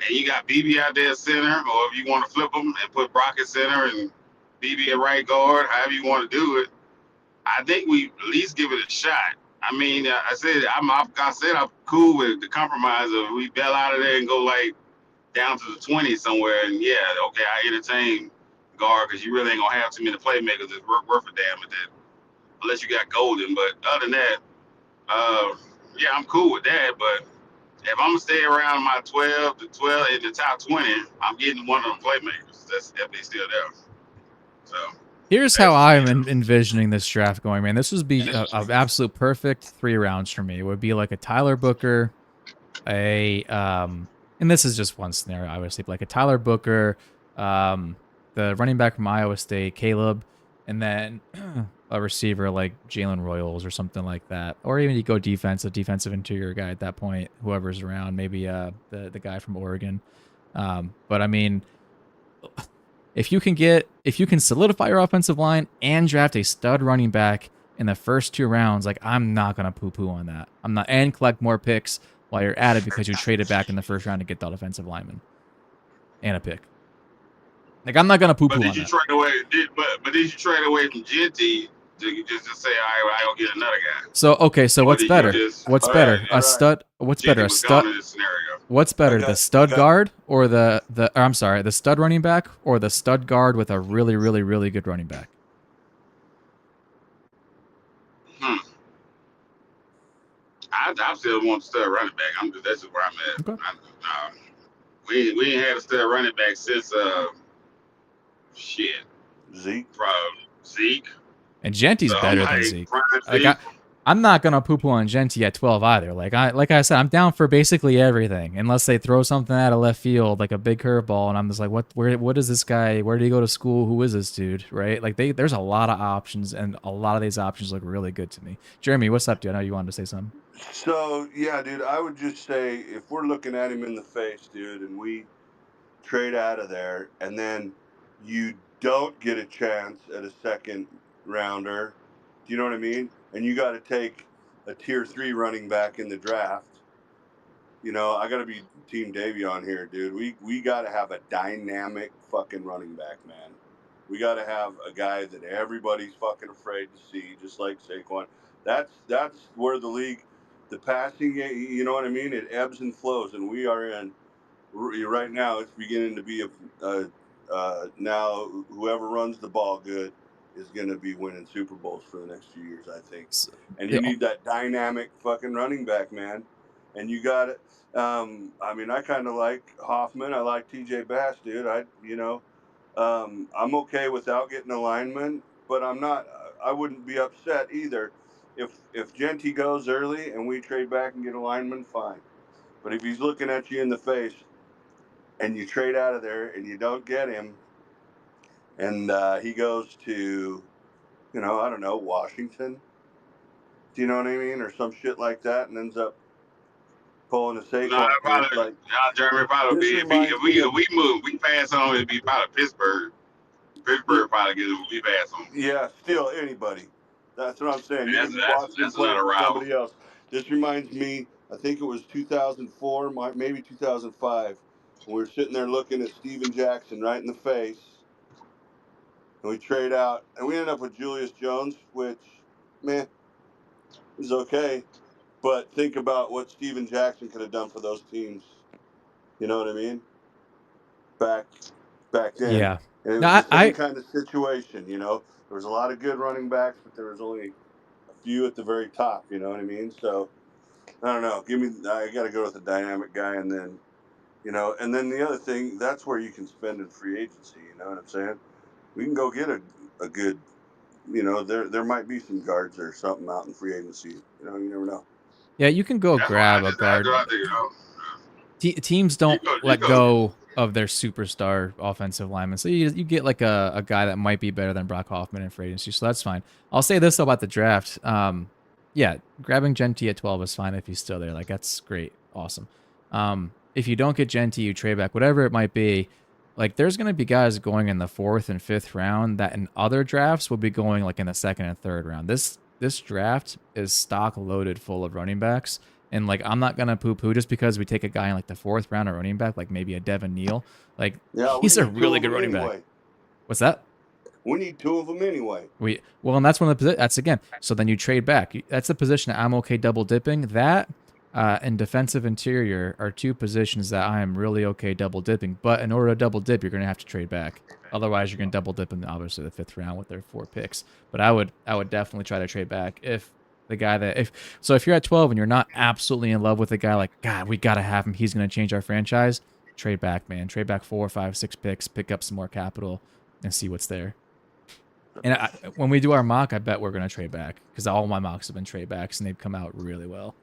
And you got BB out there at center, or if you want to flip him and put Brock at center and BB at right guard, however you want to do it, I think we at least give it a shot. I mean, I said I'm cool with the compromise of we bail out of there and go like down to the 20 somewhere, and yeah, okay, I entertain guard because you really ain't gonna have too many playmakers that's worth a damn at that, unless you got Golden. But other than that, yeah, I'm cool with that. But if I'm gonna stay around my 12 in the top 20, I'm getting one of them playmakers. That's if they still there. So Here's how that's just me I'm though. envisioning this draft going, man. This would be an absolute perfect 3 rounds for me. It would be like a Tyler Booker, and this is just one scenario, obviously, but like a Tyler Booker, the running back from Iowa State, Caleb, and then a receiver like Jalen Royals or something like that, or even you go defensive interior guy at that point, whoever's around, maybe the guy from Oregon. But I mean, if you can solidify your offensive line and draft a stud running back in the first 2 rounds, like I'm not gonna poo-poo on that. I'm not, and collect more picks while you're at it because you traded back in the first round to get that offensive lineman and a pick. Like I'm not gonna But poo-poo did on you that. trade away? But did you trade away from Genty to just say, all right, I'll get another guy? So okay, so Or what's did you better? just What's All right, better? all A right. stud? What's better? Genty A was stud? gone in this scenario? What's better, the I stud got guard or or I'm sorry, the stud running back or the stud guard with a really, really, really good running back? Hmm. I still want to start running back. That's just where I'm at. Okay. We ain't had a stud running back since shit, Zeke. probably Zeke. And So Genty's I'm better than like Zeke. prime Like Zeke. I'm not gonna poo poo on Genty at 12 either. Like I said, I'm down for basically everything, unless they throw something out of left field, like a big curveball, and I'm just like, what is this guy? Where did he go to school? Who is this dude? Right? Like there's a lot of options, and a lot of these options look really good to me. Jeremy, what's up, dude? I know you wanted to say something. So yeah, dude, I would just say if we're looking at him in the face, dude, and we trade out of there, and then you don't get a chance at a second rounder, do you know what I mean? And you got to take a tier 3 running back in the draft. You know, I got to be Team Davey on here, dude. We got to have a dynamic fucking running back, man. We got to have a guy that everybody's fucking afraid to see, just like Saquon. That's where the league, the passing game, you know what I mean? It ebbs and flows, and we are in right now. It's beginning to be now whoever runs the ball good is going to be winning Super Bowls for the next few years, I think. So, And you the, need that dynamic fucking running back, man. And you got it. I mean, I kind of like Hoffman. I like TJ Bass, dude. I'm okay without getting a lineman, but I'm not. I wouldn't be upset either if Genty goes early and we trade back and get a lineman. Fine. But if he's looking at you in the face and you trade out of there and you don't get him, and he goes to, I don't know, Washington, do you know what I mean, or some shit like that, and ends up pulling a No, Saquon here. probably, Like Jeremy probably this be reminds me if of we move, we pass on. It'd be probably Pittsburgh. Pittsburgh probably get it. We pass on. yeah, still anybody. That's what I'm saying. You That's could be Washington that's playing another for rival. somebody else. This reminds me. I think it was 2004, maybe 2005. When we were sitting there looking at Steven Jackson right in the face, and we trade out, and we ended up with Julius Jones, which, man, is okay. But think about what Steven Jackson could have done for those teams. You know what I mean? Back then. Yeah. And it No, was the same I kind of situation, you know. There was a lot of good running backs, but there was only a few at the very top, you know what I mean? So I don't know. I gotta go with a dynamic guy, and then and then the other thing, that's where you can spend in free agency, you know what I'm saying? We can go get a good there might be some guards or something out in free agency. You never know. yeah, you can go That's what grab a that's what guard. I think. Teams You don't go, you let go. go of their superstar offensive lineman. So you get like a guy that might be better than Brock Hoffman in free agency. So that's fine. I'll say this about the draft. Yeah, grabbing Genty at 12 is fine if he's still there. Like that's great. Awesome. If you don't get Genty, you trade back, whatever it might be. Like there's going to be guys going in the 4th and 5th round that in other drafts would be going like in the 2nd and 3rd round. This draft is stock loaded full of running backs. And like I'm not gonna poo-poo just because we take a guy in like the 4th round of running back, like maybe a Devin Neal. Like Yeah, we he's a need two really of good them running back. anyway. What's that? We need two of them anyway. And that's one of the that's again. So then you trade back. That's the position that I'm okay double dipping. That and defensive interior are two positions that I am really okay double dipping. But in order to double dip, you're gonna have to trade back. Otherwise, you're gonna double dip in obviously the 5th round with their 4 picks. But I would definitely try to trade back if the guy that if you're at 12 and you're not absolutely in love with a guy like God, we gotta have him. He's gonna change our franchise. Trade back, man. Trade back 4, 5, 6 picks. Pick up some more capital and see what's there. And when we do our mock, I bet we're gonna trade back because all my mocks have been trade backs and they've come out really well.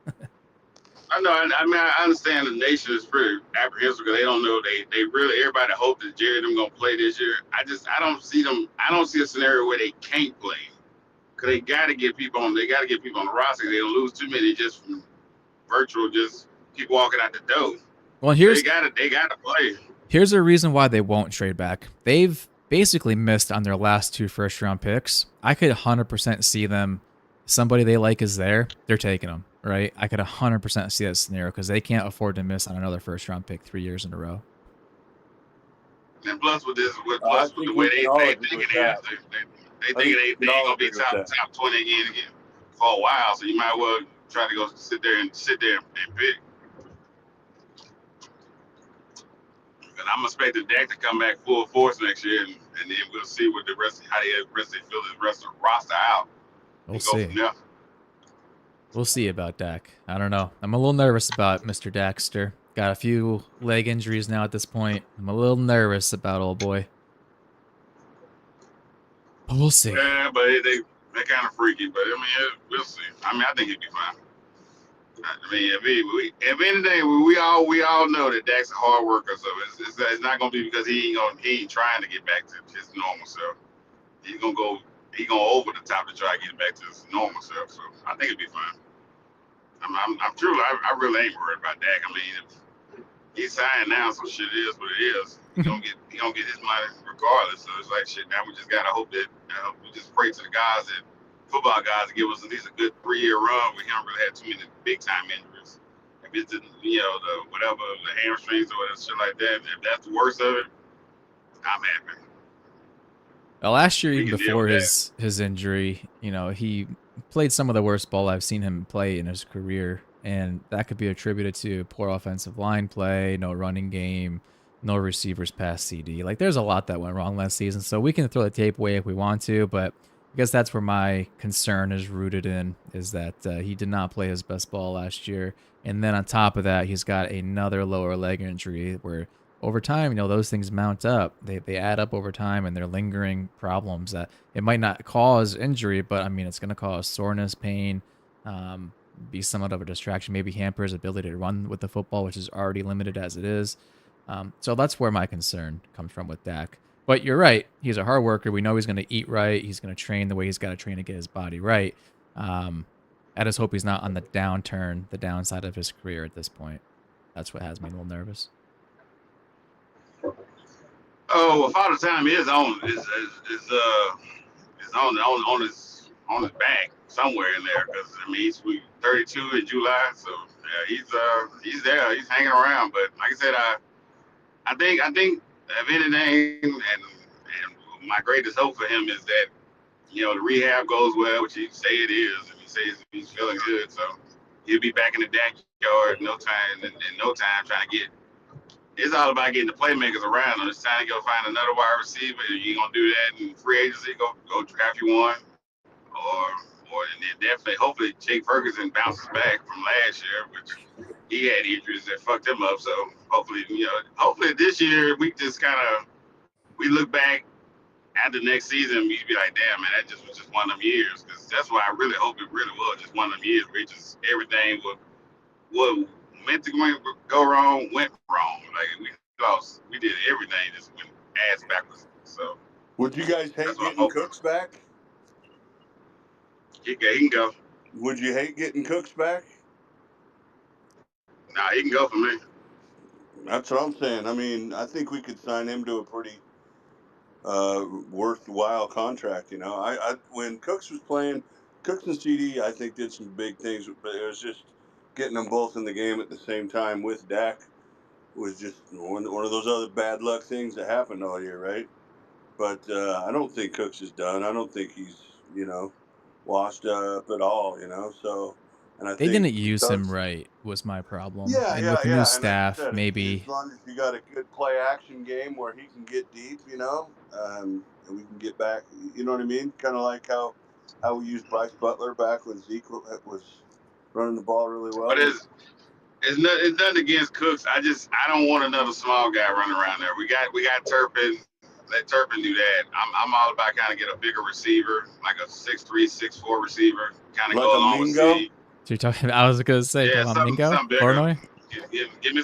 I know. I mean, I understand the nation is pretty apprehensive because they don't know. They really everybody hope that Jerry them gonna play this year. I don't see them. I don't see a scenario where they can't play. Cause they got to get people on. They got to get people on the roster. They don't lose too many just from virtual, just people walking out the door. Well, So they got to play. Here's a reason why they won't trade back. They've basically missed on their last 2 first-round picks. I could 100% see them. Somebody they like is there. They're taking them, right? I could 100% see that scenario because they can't afford to miss on another first-round pick 3 years in a row. And plus with the way they thinking they think they ain't gonna be top 20 again for a while. So you might well try to go sit there and pick. And I'm expecting Dak to come back full force next year, and then we'll see what how the rest they fill the rest of the roster out. We'll see. We'll see about Dak. I don't know. I'm a little nervous about Mr. Daxter. Got a few leg injuries now at this point. I'm a little nervous about old boy. But we'll see. Yeah, but they're kind of freaky. But I mean, we'll see. I mean, I think he'll be fine. I mean, if anything, we all know that Dak's a hard worker, so it's not gonna be because he ain't trying to get back to his normal self. He's gonna go over the top to try to get back to his normal self. So I think it'll be fine. I'm truly, I really ain't worried about Dak. I mean, if he's signed now, so shit is what it is. He gonna get his money regardless. So it's like shit. Now we just gotta hope that we just pray to the guys that. Football guys give us at least a good 3-year run. We haven't really had too many big time injuries. If it's the hamstrings or shit like that, if that's the worst of it, I'm happy. Last year, even before his injury, he played some of the worst ball I've seen him play in his career, and that could be attributed to poor offensive line play, no running game, no receivers past CD. Like there's a lot that went wrong last season, so we can throw the tape away if we want to, but I guess that's where my concern is rooted in, is that he did not play his best ball last year. And then on top of that, he's got another lower leg injury where over time, those things mount up. They add up over time, and they're lingering problems that it might not cause injury, but I mean, it's going to cause soreness, pain, be somewhat of a distraction, maybe hamper his ability to run with the football, which is already limited as it is. So that's where my concern comes from with Dak. But you're right. He's a hard worker. We know he's going to eat right. He's going to train the way he's got to train to get his body right. I just hope he's not on the downturn, the downside of his career at this point. That's what has me a little nervous. Oh, well, Father Time is on his back somewhere in there because I mean he's 32 in July, so yeah, he's there, he's hanging around. But like I said, I think if anything, and my greatest hope for him is that the rehab goes well, which he say it is, and he says he's feeling good, so he'll be back in the backyard in no time. In no time, trying to get. It's all about getting the playmakers around him. It's time to go find another wide receiver. You're gonna do that in free agency. Go draft you one, or and then definitely, hopefully, Jake Ferguson bounces back from last year, which he had injuries that fucked him up. So hopefully this year we just kind of we look back at the next season, we'd be like, damn man, that just was just one of them years. Because that's why I really hope it really was just one of them years where just everything what meant to go wrong went wrong. Like we did everything just went ass backwards. So Would you guys hate getting Cooks back? He can go. Would you hate getting Cooks back? Nah, he can go for me. That's what I'm saying. I mean, I think we could sign him to a pretty worthwhile contract. I when Cooks was playing, Cooks and CD, I think did some big things, but it was just getting them both in the game at the same time with Dak was just one of those other bad luck things that happened all year, right? But I don't think Cooks is done. I don't think he's washed up at all. So. And I They think didn't use him right was my problem. And with the new yeah. And like you staff, said, maybe as long as you got a good play action game where he can get deep, and we can get back. You know what I mean? Kind of like how we used Bryce Butler back when Zeke was running the ball really well. But it's nothing against Cooks. I don't want another small guy running around there. We got Turpin. Let Turpin do that. I'm all about kind of get a bigger receiver, like a 6'3", 6'4" receiver, kind of like go a along with Mingo? C. So you're talking. I was gonna say, Yeah, talking about Mingo, something bigger. Illinois. Give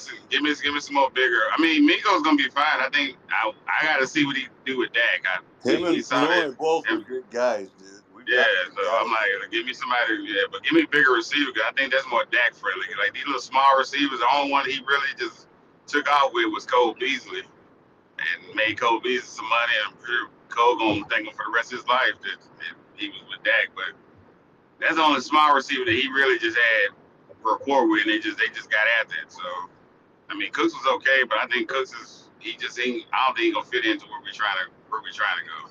me some more bigger. I mean, Mingo's gonna be fine. I think I got to see what he do with Dak. Him and Illinois both are good guys, dude. Yeah, so I'm like, give me somebody, but give me a bigger receiver. Cause I think that's more Dak friendly. Like these little small receivers, the only one he really just took off with was Cole Beasley, and made Cole Beasley some money. And I'm sure Cole gonna thank him for the rest of his life that he was with Dak. But that's the only small receiver that he really just had rapport with, and they just got after it. So I mean, Cooks was okay, but I think Cooks I don't think he gonna fit into where we trying to go.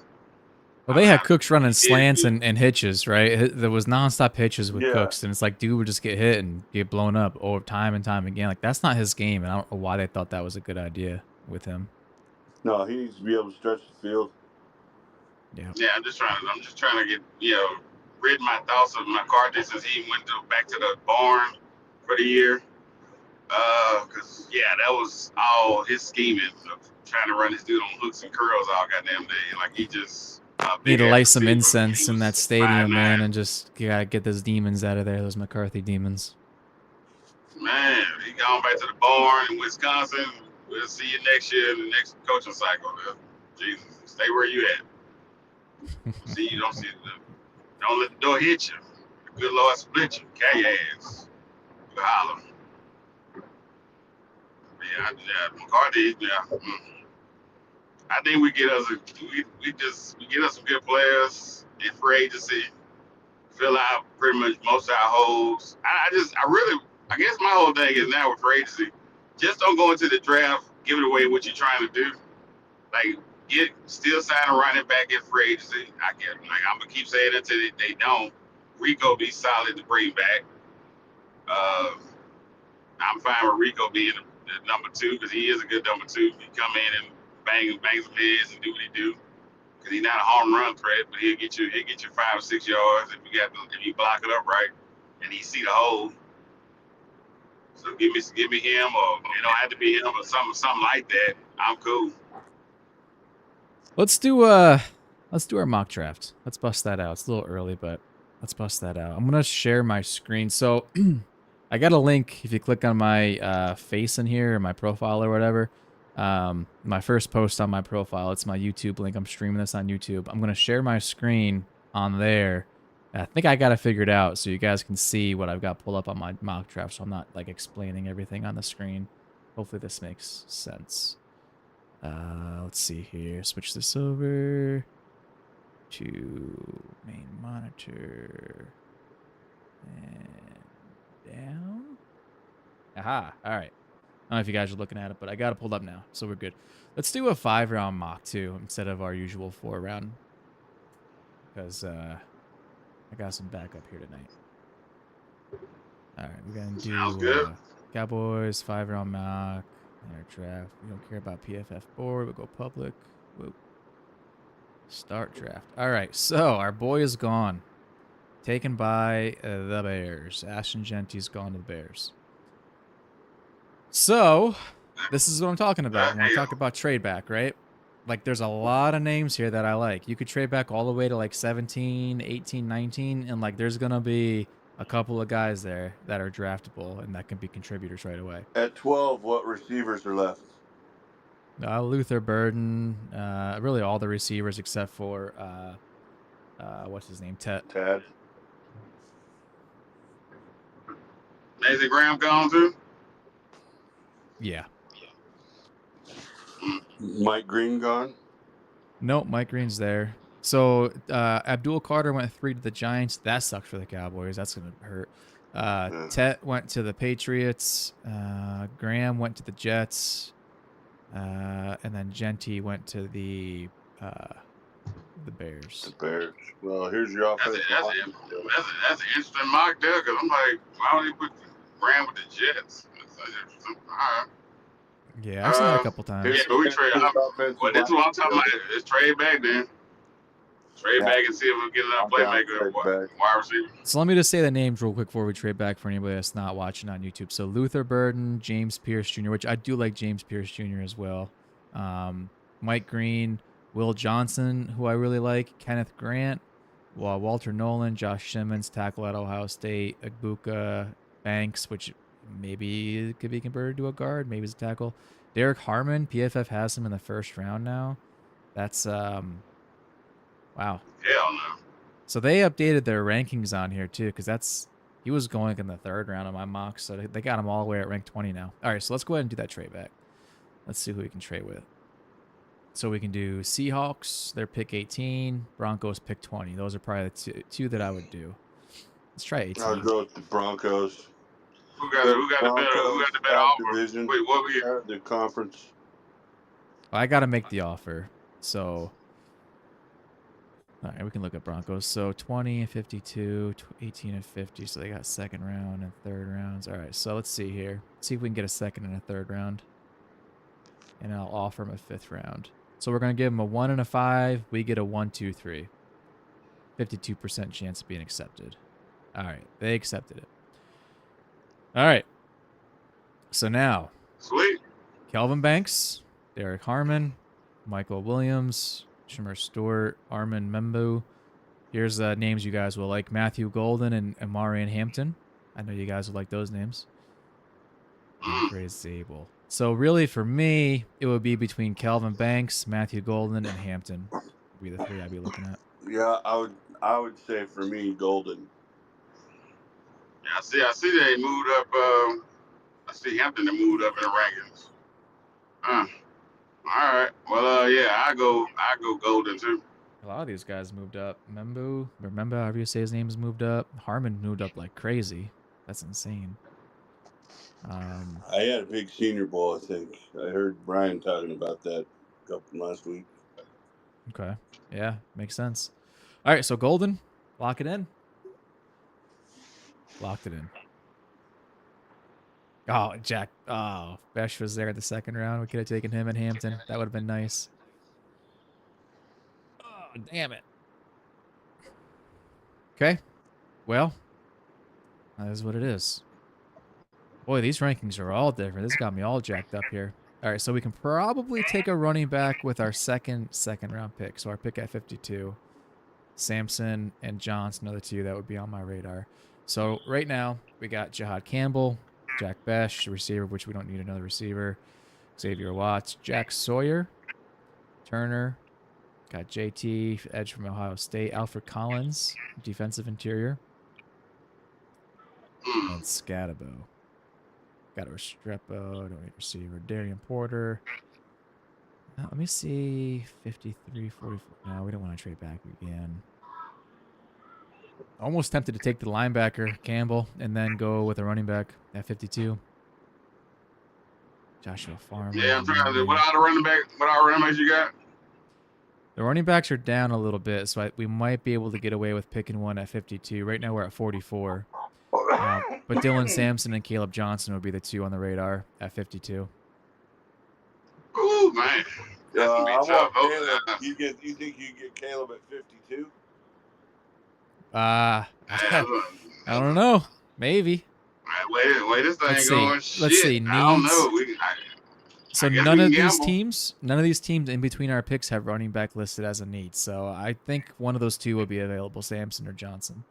Well, they had Cooks running slants and hitches, right? There was nonstop hitches with Cooks, and it's like dude would just get hit and get blown up over time and time again. Like that's not his game, and I don't know why they thought that was a good idea with him. No, he needs to be able to stretch the field. Yeah, I'm just trying to get rid my thoughts of McCarthy since he went back to the barn for the year. Cause that was all his scheming of trying to run this dude on hooks and curls all goddamn day. Like he just need to light some incense in that stadium, man, and just gotta get those demons out of there, those McCarthy demons. Man, he gone back to the barn in Wisconsin. We'll see you next year in the next coaching cycle. Jesus, stay where you at. Don't let the door hit you. The good Lord split you. Carry your ass. Good holler. McCarthy. I think we get us some good players in free agency. Fill out pretty much most of our holes. I guess my whole thing is now with free agency, just don't go into the draft giving away what you're trying to do. Like still sign a running back in free agency. I'm gonna keep saying it until they don't. Rico be solid to bring back. I'm fine with Rico being the number 2 because he is a good number 2. He come in and bang some heads and do what he do. Because he's not a home run threat, but he'll get you 5 or 6 yards if you block it up right and he see the hole. So give me him, or it don't have to be him, or something like that. I'm cool. Let's do our mock draft. Let's bust that out. It's a little early, but let's bust that out. I'm gonna share my screen. So I got a link if you click on my face in here or my profile or whatever. My first post on my profile, it's my YouTube link. I'm streaming this on YouTube. I'm gonna share my screen on there, I think I got it figured out so you guys can see what I've got pulled up on my mock draft, so I'm not like explaining everything on the screen. Hopefully this makes sense. Let's see here. Switch this over to main monitor and down. Aha. All right. I don't know if you guys are looking at it, but I got it pulled up now, so we're good. Let's do a 5-round mock too instead of our usual 4-round, because I got some backup here tonight. All right, we're gonna Sounds do good. Cowboys 5-round mock in our draft. We don't care about PFF board. We'll go public. Whoop. Start draft. All right, so our boy is gone, taken by the Bears. Ashton Genty's gone to the Bears. So this is what I'm talking about when we talk about trade back, right? Like, there's a lot of names here that I like. You could trade back all the way to like 17, 18, 19, and like there's gonna be a couple of guys there that are draftable and that can be contributors right away. At 12, what receivers are left? Luther Burden, really all the receivers except for what's his name, Tet. Tad. Nathan Graham gone too. Yeah. Mike Green gone? Nope, Mike Green's there. So Abdul Carter went 3 to the Giants. That sucks for the Cowboys. That's gonna hurt. Yeah. Tet went to the Patriots. Graham went to the Jets. And then Genty went to the Bears. The Bears. Well, here's your offensive line. That's an interesting mock there, because I'm like, why don't you put Graham with the Jets? That's interesting. All right. Yeah, I've seen that a couple times. Yeah, but we trade. Well, that's what I'm talking about. It's trade back then. Trade back and see if we get another playmaker. Wide receiver. So let me just say the names real quick before we trade back for anybody that's not watching on YouTube. So Luther Burden, James Pierce Jr., which I do like James Pierce Jr. as well. Mike Green, Will Johnson, who I really like, Kenneth Grant, Walter Nolan, Josh Simmons, tackle at Ohio State, Agbuka, Banks, which maybe could be converted to a guard, maybe it's a tackle. Derek Harmon, PFF has him in the 1st round now. That's wow. Hell no. So they updated their rankings on here too, because he was going in the 3rd round of my mock, so they got him all the way at rank 20 now. All right, so let's go ahead and do that trade back. Let's see who we can trade with. So we can do Seahawks, their pick 18, Broncos pick 20. Those are probably the two that I would do. Let's try 18. I'll go with the Broncos. Who got the better offer? Division. Wait, what we the conference? Well, I got to make the offer. So, all right, we can look at Broncos. So 20 and 52, 18 and 50. So they got 2nd round and 3rd rounds. All right, so let's see here. See if we can get a 2nd and a 3rd round. And I'll offer him a 5th round. So we're going to give him a 1 and a 5. We get a 1, 2, 3. 52% chance of being accepted. All right, they accepted it. All right. So now, sweet. Kelvin Banks, Derek Harmon, Michael Williams, Shamir Stewart, Armin Membu. Here's names you guys will like: Matthew Golden and Marion Hampton. I know you guys will like those names. Grace Zabel. So really, for me, it would be between Kelvin Banks, Matthew Golden, and Hampton. Would be the 3 I'd be looking at. Yeah, I would say for me, Golden. Yeah, I see they moved up. I see Hampton that moved up in the rankings. All right. Well, yeah, I go Golden too. A lot of these guys moved up. Membu, however you say his name, has moved up. Harmon moved up like crazy. That's insane. I had a big Senior Bowl, I think. I heard Brian talking about that last week. Okay. Yeah, makes sense. All right, so Golden, lock it in. Locked it in. Oh, Jack. Oh, Besh was there at the 2nd round. We could have taken him and Hampton. That would have been nice. Oh, damn it. Okay. Well, that is what it is. Boy, these rankings are all different. This got me all jacked up here. All right, so we can probably take a running back with our second round pick. So our pick at 52. Sampson and Johnson are the 2 that would be on my radar. So right now, we got Jihad Campbell, Jack Besh, a receiver, which we don't need another receiver, Xavier Watts, Jack Sawyer, Turner, Got JT, edge from Ohio State. Alfred Collins, defensive interior. And Scatabo. Got a Restrepo, don't need receiver. Darian Porter. Let me see. 53, 44. No, we don't want to trade back again. Almost tempted to take the linebacker, Campbell, and then go with a running back at 52. Joshua Farmer. Yeah, I'm trying to. What all the running backs you got? The running backs are down a little bit, so we might be able to get away with picking one at 52. Right now we're at 44. But Dylan Sampson and Caleb Johnson would be the two on the radar at 52. Ooh, man. That's gonna be tough. Caleb. You think you can get Caleb at 52? I don't know. Maybe. Wait, this thing going. Let's see. Needs. I don't know. So none of these teams in between our picks have running back listed as a need. So I think one of those two will be available, Sampson or Johnson.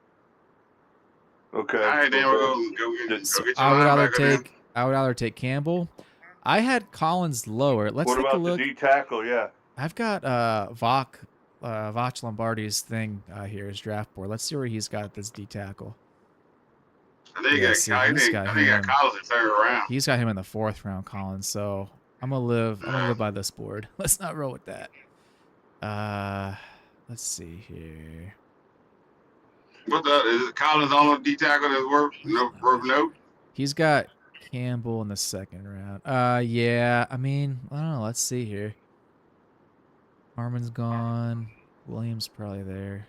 Okay. All right, then we'll go get your linebacker. I would either take Campbell. I had Collins lower. Let's take a look. What about the D tackle? Yeah. I've got Vach Lombardi's thing here, his draft board. Let's see where he's got this D tackle. I think he got Collins in third round. He's got him in the 4th round, Collins. So I'm gonna live by this board. Let's not roll with that. Let's see here. Is Collins on the D tackle that's worth note? He's got Campbell in the 2nd round. Yeah. I mean, I don't know. Let's see here. Harmon's gone. Williams probably there.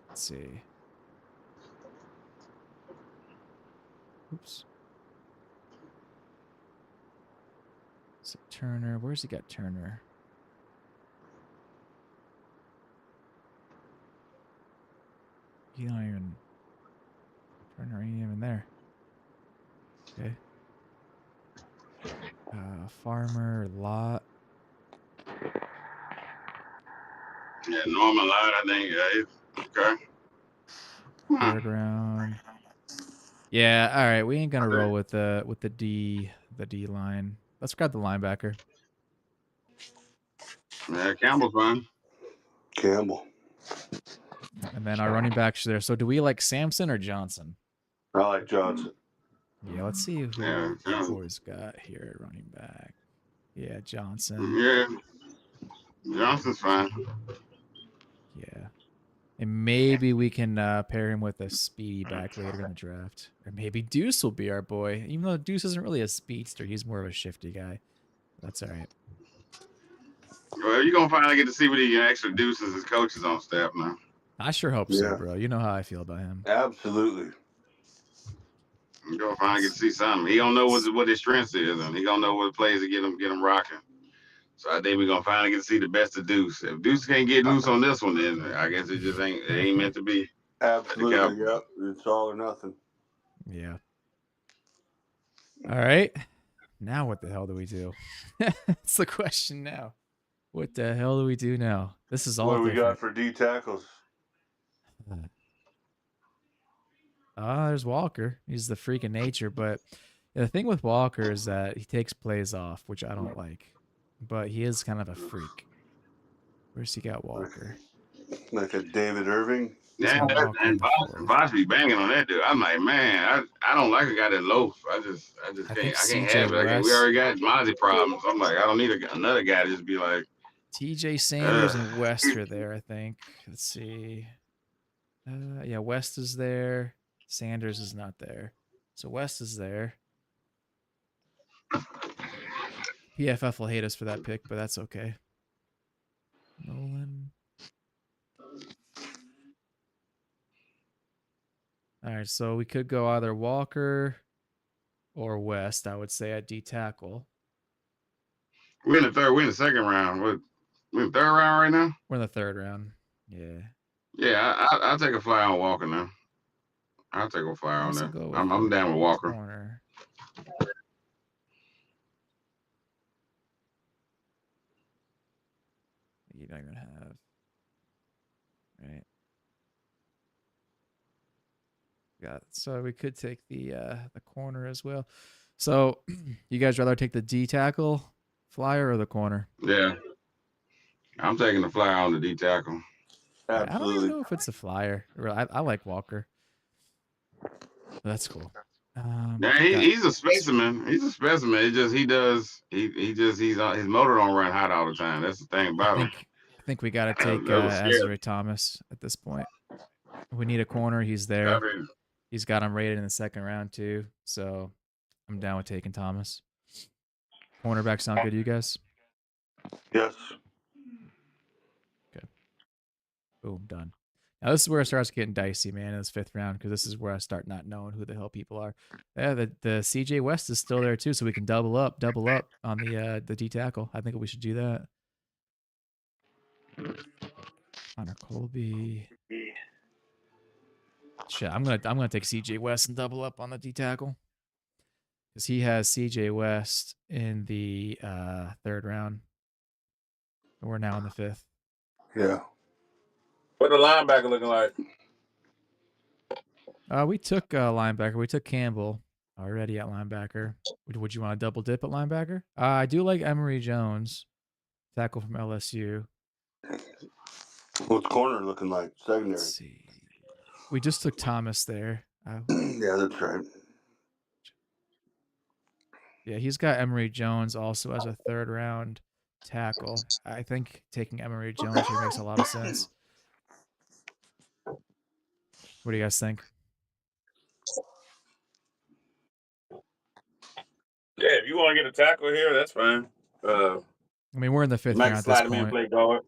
Let's see. Oops. So Turner, where's he got Turner? You don't even. Turner ain't even there. Okay. Farmer, Lot. Yeah, Norman Lott, I think. Yeah, okay. 3rd round. Yeah, all right. We ain't gonna roll with the D line. Let's grab the linebacker. Yeah, Campbell's fine. Campbell. And then our running backs are there. So do we like Sampson or Johnson? I like Johnson. Yeah, let's see who Yeah, the boys got here at running back. Yeah, Johnson. Yeah, Johnson's fine. Yeah. And maybe we can pair him with a speedy back later in the draft. Or maybe Deuce will be our boy. Even though Deuce isn't really a speedster, he's more of a shifty guy. That's all right. Well, you're going to finally get to see what he can actually do since his coach is on staff now. I sure hope so, bro. You know how I feel about him. Absolutely. You're going to finally get to see something. He don't know what his strengths is, and he don't know what plays to get him rocking. So I think we're going to finally get to see the best of Deuce. If Deuce can't get loose on this one, then I guess it ain't meant to be. Absolutely, yep. It's all or nothing. Yeah. All right. Now what the hell do we do? That's the question now. What the hell do we do now? This is all What do we different. got for D tackles? There's Walker. He's the freak of nature, but the thing with Walker is that he takes plays off, which I don't like. But he is kind of a freak. Where's he got Walker? Like a David Irving? Yeah, and Boss be banging on that dude. I'm like, man, I don't like a guy that loaf. I just can't have it. We already got Mozzie problems. I'm like, I don't need another guy to just be like. TJ Sanders and West are there, I think. Let's see. Yeah, West is there. Sanders is not there. So West is there. PFF will hate us for that pick, but that's okay. Nolan. All right, so we could go either Walker or West, I would say, at D tackle. We're in the 2nd round. We're in the 3rd round right now? We're in the 3rd round. Yeah. Yeah, I'll take a flyer on Walker now. I'll take a flyer on that. I'm down with Walker. Corner. You don't even have. Right. So we could take the corner as well. So you guys rather take the D tackle Flyer or the corner? Yeah, I'm taking the flyer on the D tackle. I don't even Absolutely. know if it's a flyer. I like Walker. That's cool. Yeah, Got he's a specimen. He's a specimen. It just he's on his motor don't run hot all the time. That's the thing I about him. think we got to take That was scary. Ezra Thomas at this point. We need a corner. He's I there. mean, He's got him rated in the second round too. So I'm down with taking Thomas. Cornerback sound good to you guys? Yes. Okay. Boom, done. Now this is where it starts getting dicey, man, in this fifth round, because this is where I start not knowing who the hell people are. Yeah, the CJ West is still there too, so we can double up on the D tackle. I think we should do that. Connor Colby. Shit, I'm gonna take CJ West and double up on the D tackle. Because he has CJ West in the third round. We're now in the fifth. Yeah. what the linebacker looking like? We took linebacker. We took Campbell already at linebacker. Would you want to double dip at linebacker? I do like Emory Jones, tackle from LSU. What's corner looking like? Secondary. Let's see. We just took Thomas there. Yeah, that's right. Yeah, he's got Emory Jones also as a third round tackle. I think taking Emory Jones here makes a lot of sense. What do you guys think? Yeah, if you want to get a tackle here, that's fine. I mean, we're in the fifth Might round can at this slide him in and point. play guard.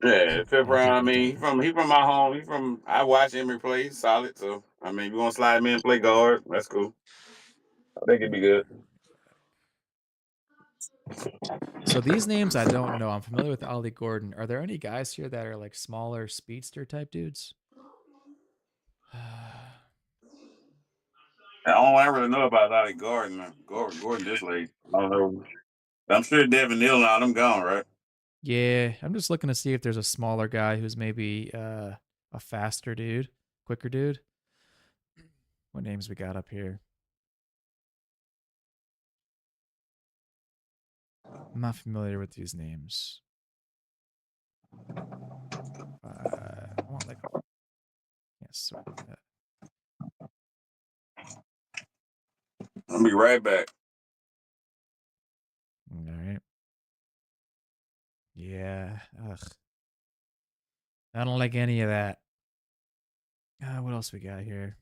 Yeah, fifth Yeah, I think round. I we mean, double. he from my home. I watch him play. He's solid. So I mean, if you want to slide him in and play guard, that's cool. I think it'd be good. So these names I don't know. I'm familiar with Ollie Gordon. Are there any guys here that are like smaller speedster type dudes? The only one I really know about is Ollie Gordon. Gordon this late. I don't know. I'm sure Devin Neal and all them gone, right? Yeah, I'm just looking to see if there's a smaller guy who's maybe a faster dude, quicker dude. What names we got up here? I'm not familiar with these names. I want like, yes, sort of that. I'll be right back. All right. Yeah. Ugh. I don't like any of that. What else we got here?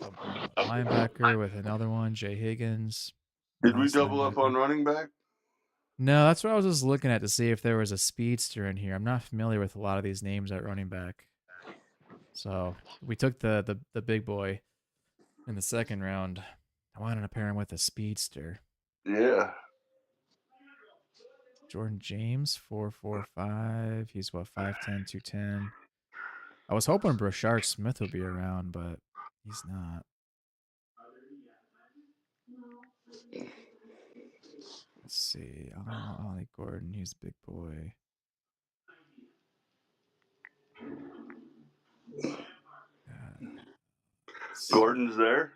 Double up at linebacker with another one, Jay Higgins. Did we Nice double up on linebacker. running back? No, that's what I was just looking at to see if there was a speedster in here. I'm not familiar with a lot of these names at running back. So we took the big boy in the second round. I wanted to pair him with a speedster. Yeah. Jordan James, 4.45. He's what, 5'10", 210. I was hoping Brashard Smith would be around, but he's not. Let's see. I don't want Ollie Gordon. He's a big boy. Gordon's there.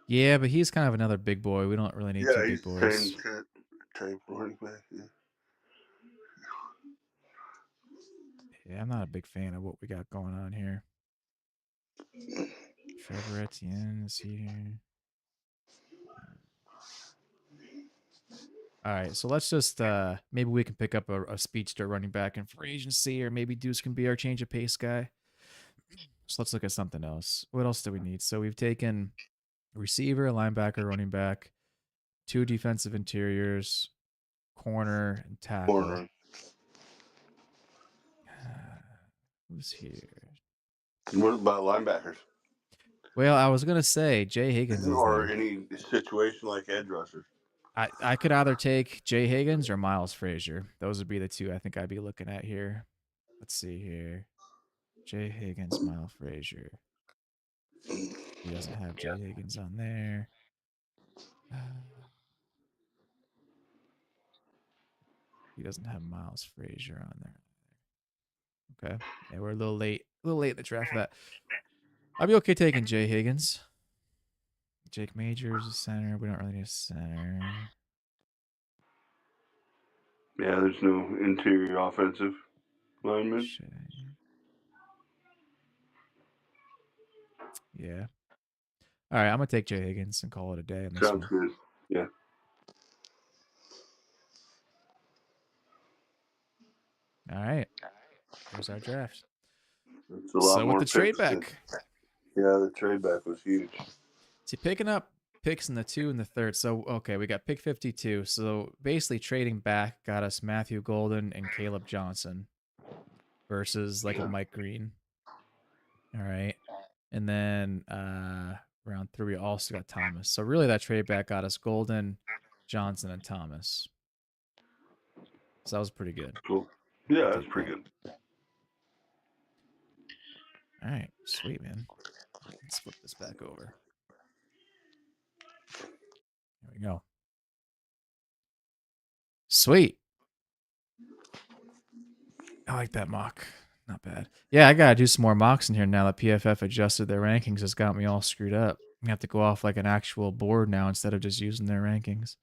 Yeah, but he's kind of another big boy. We don't really need two Yeah, big he's the boys. same type running back. Yeah. Yeah, I'm not a big fan of what we got going on here. Trevor Etienne is here. All right, so let's just maybe we can pick up a speedster running back in free agency, or maybe Deuce can be our change of pace guy. So let's look at something else. What else do we need? So we've taken receiver, linebacker, running back, 2 defensive interiors, corner, and tackle. Corner. Who's here? What about linebackers? Well, I was gonna say Jay Higgins is Or there. any situation like edge rushers. I could either take Jay Higgins or Miles Frazier. Those would be the two I think I'd be looking at here. Let's see here. Jay Higgins, Miles Frazier. He doesn't have Jay Higgins on there. He doesn't have Miles Frazier on there. Okay. Yeah, we're a little late in the draft for that. I'd be okay taking Jay Higgins. Jake Majors is center. We don't really need a center. Yeah, there's no interior offensive lineman. Yeah. All right, I'm gonna take Jay Higgins and call it a day on this Sounds one. good. Yeah. All right. There's our draft. It's a lot So with more the trade picks. back. Yeah, the trade back was huge. See, picking up picks in the 2 and the 3rd. So, okay, we got pick 52. So basically trading back got us Matthew Golden and Caleb Johnson versus like a Mike Green. All right. And then round 3, we also got Thomas. So really that trade back got us Golden, Johnson, and Thomas. So that was pretty good. Cool. Yeah, that's pretty good. All right. Sweet, man. Let's flip this back over. There we go. Sweet. I like that mock. Not bad. Yeah, I gotta do some more mocks in here now that PFF adjusted their rankings. It's got me all screwed up. I have to go off like an actual board now instead of just using their rankings.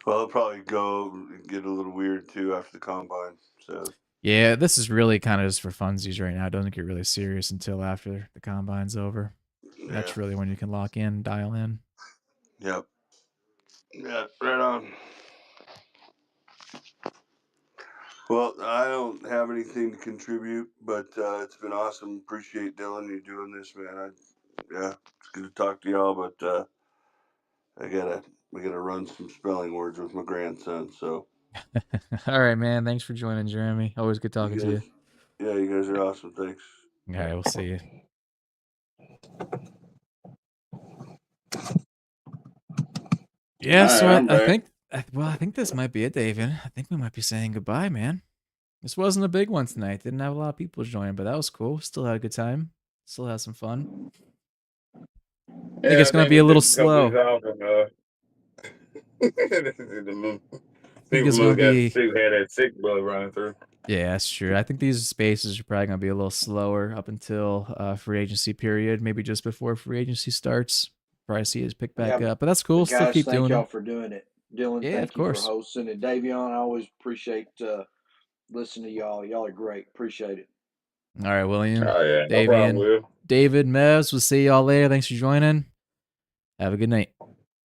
Well, it'll probably get a little weird too after the combine. So yeah, this is really kind of just for funsies right now. It doesn't get really serious until after the combine's over. Yeah. That's really when you can lock in, dial in. Yep. Yeah, right on. Well, I don't have anything to contribute, but it's been awesome. Appreciate Dylan you doing this, man. It's good to talk to y'all, but we gotta run some spelling words with my grandson. So. All right, man. Thanks for joining, Jeremy. Always good talking to you. Yeah, you guys are awesome. Thanks. All right, we'll see you. Yeah, so I think this might be it, David. I think we might be saying goodbye, man. This wasn't a big one tonight. Didn't have a lot of people join, but that was cool. Still had a good time. Still had some fun. I think it's going to be a little slow. I think it's going to be. Had that sick blood running through. Yeah, that's true. I think these spaces are probably going to be a little slower up until free agency period, maybe just before free agency starts. Probably see his pick back up, but that's cool. Guys, still keep doing it. Thank y'all for doing it. Dylan, yeah, thank of you course. for hosting. And Davion, I always appreciate listening to y'all. Y'all are great. Appreciate it. All right, William. Oh, yeah. No problem, Will. David, Mevs, we'll see y'all later. Thanks for joining. Have a good night.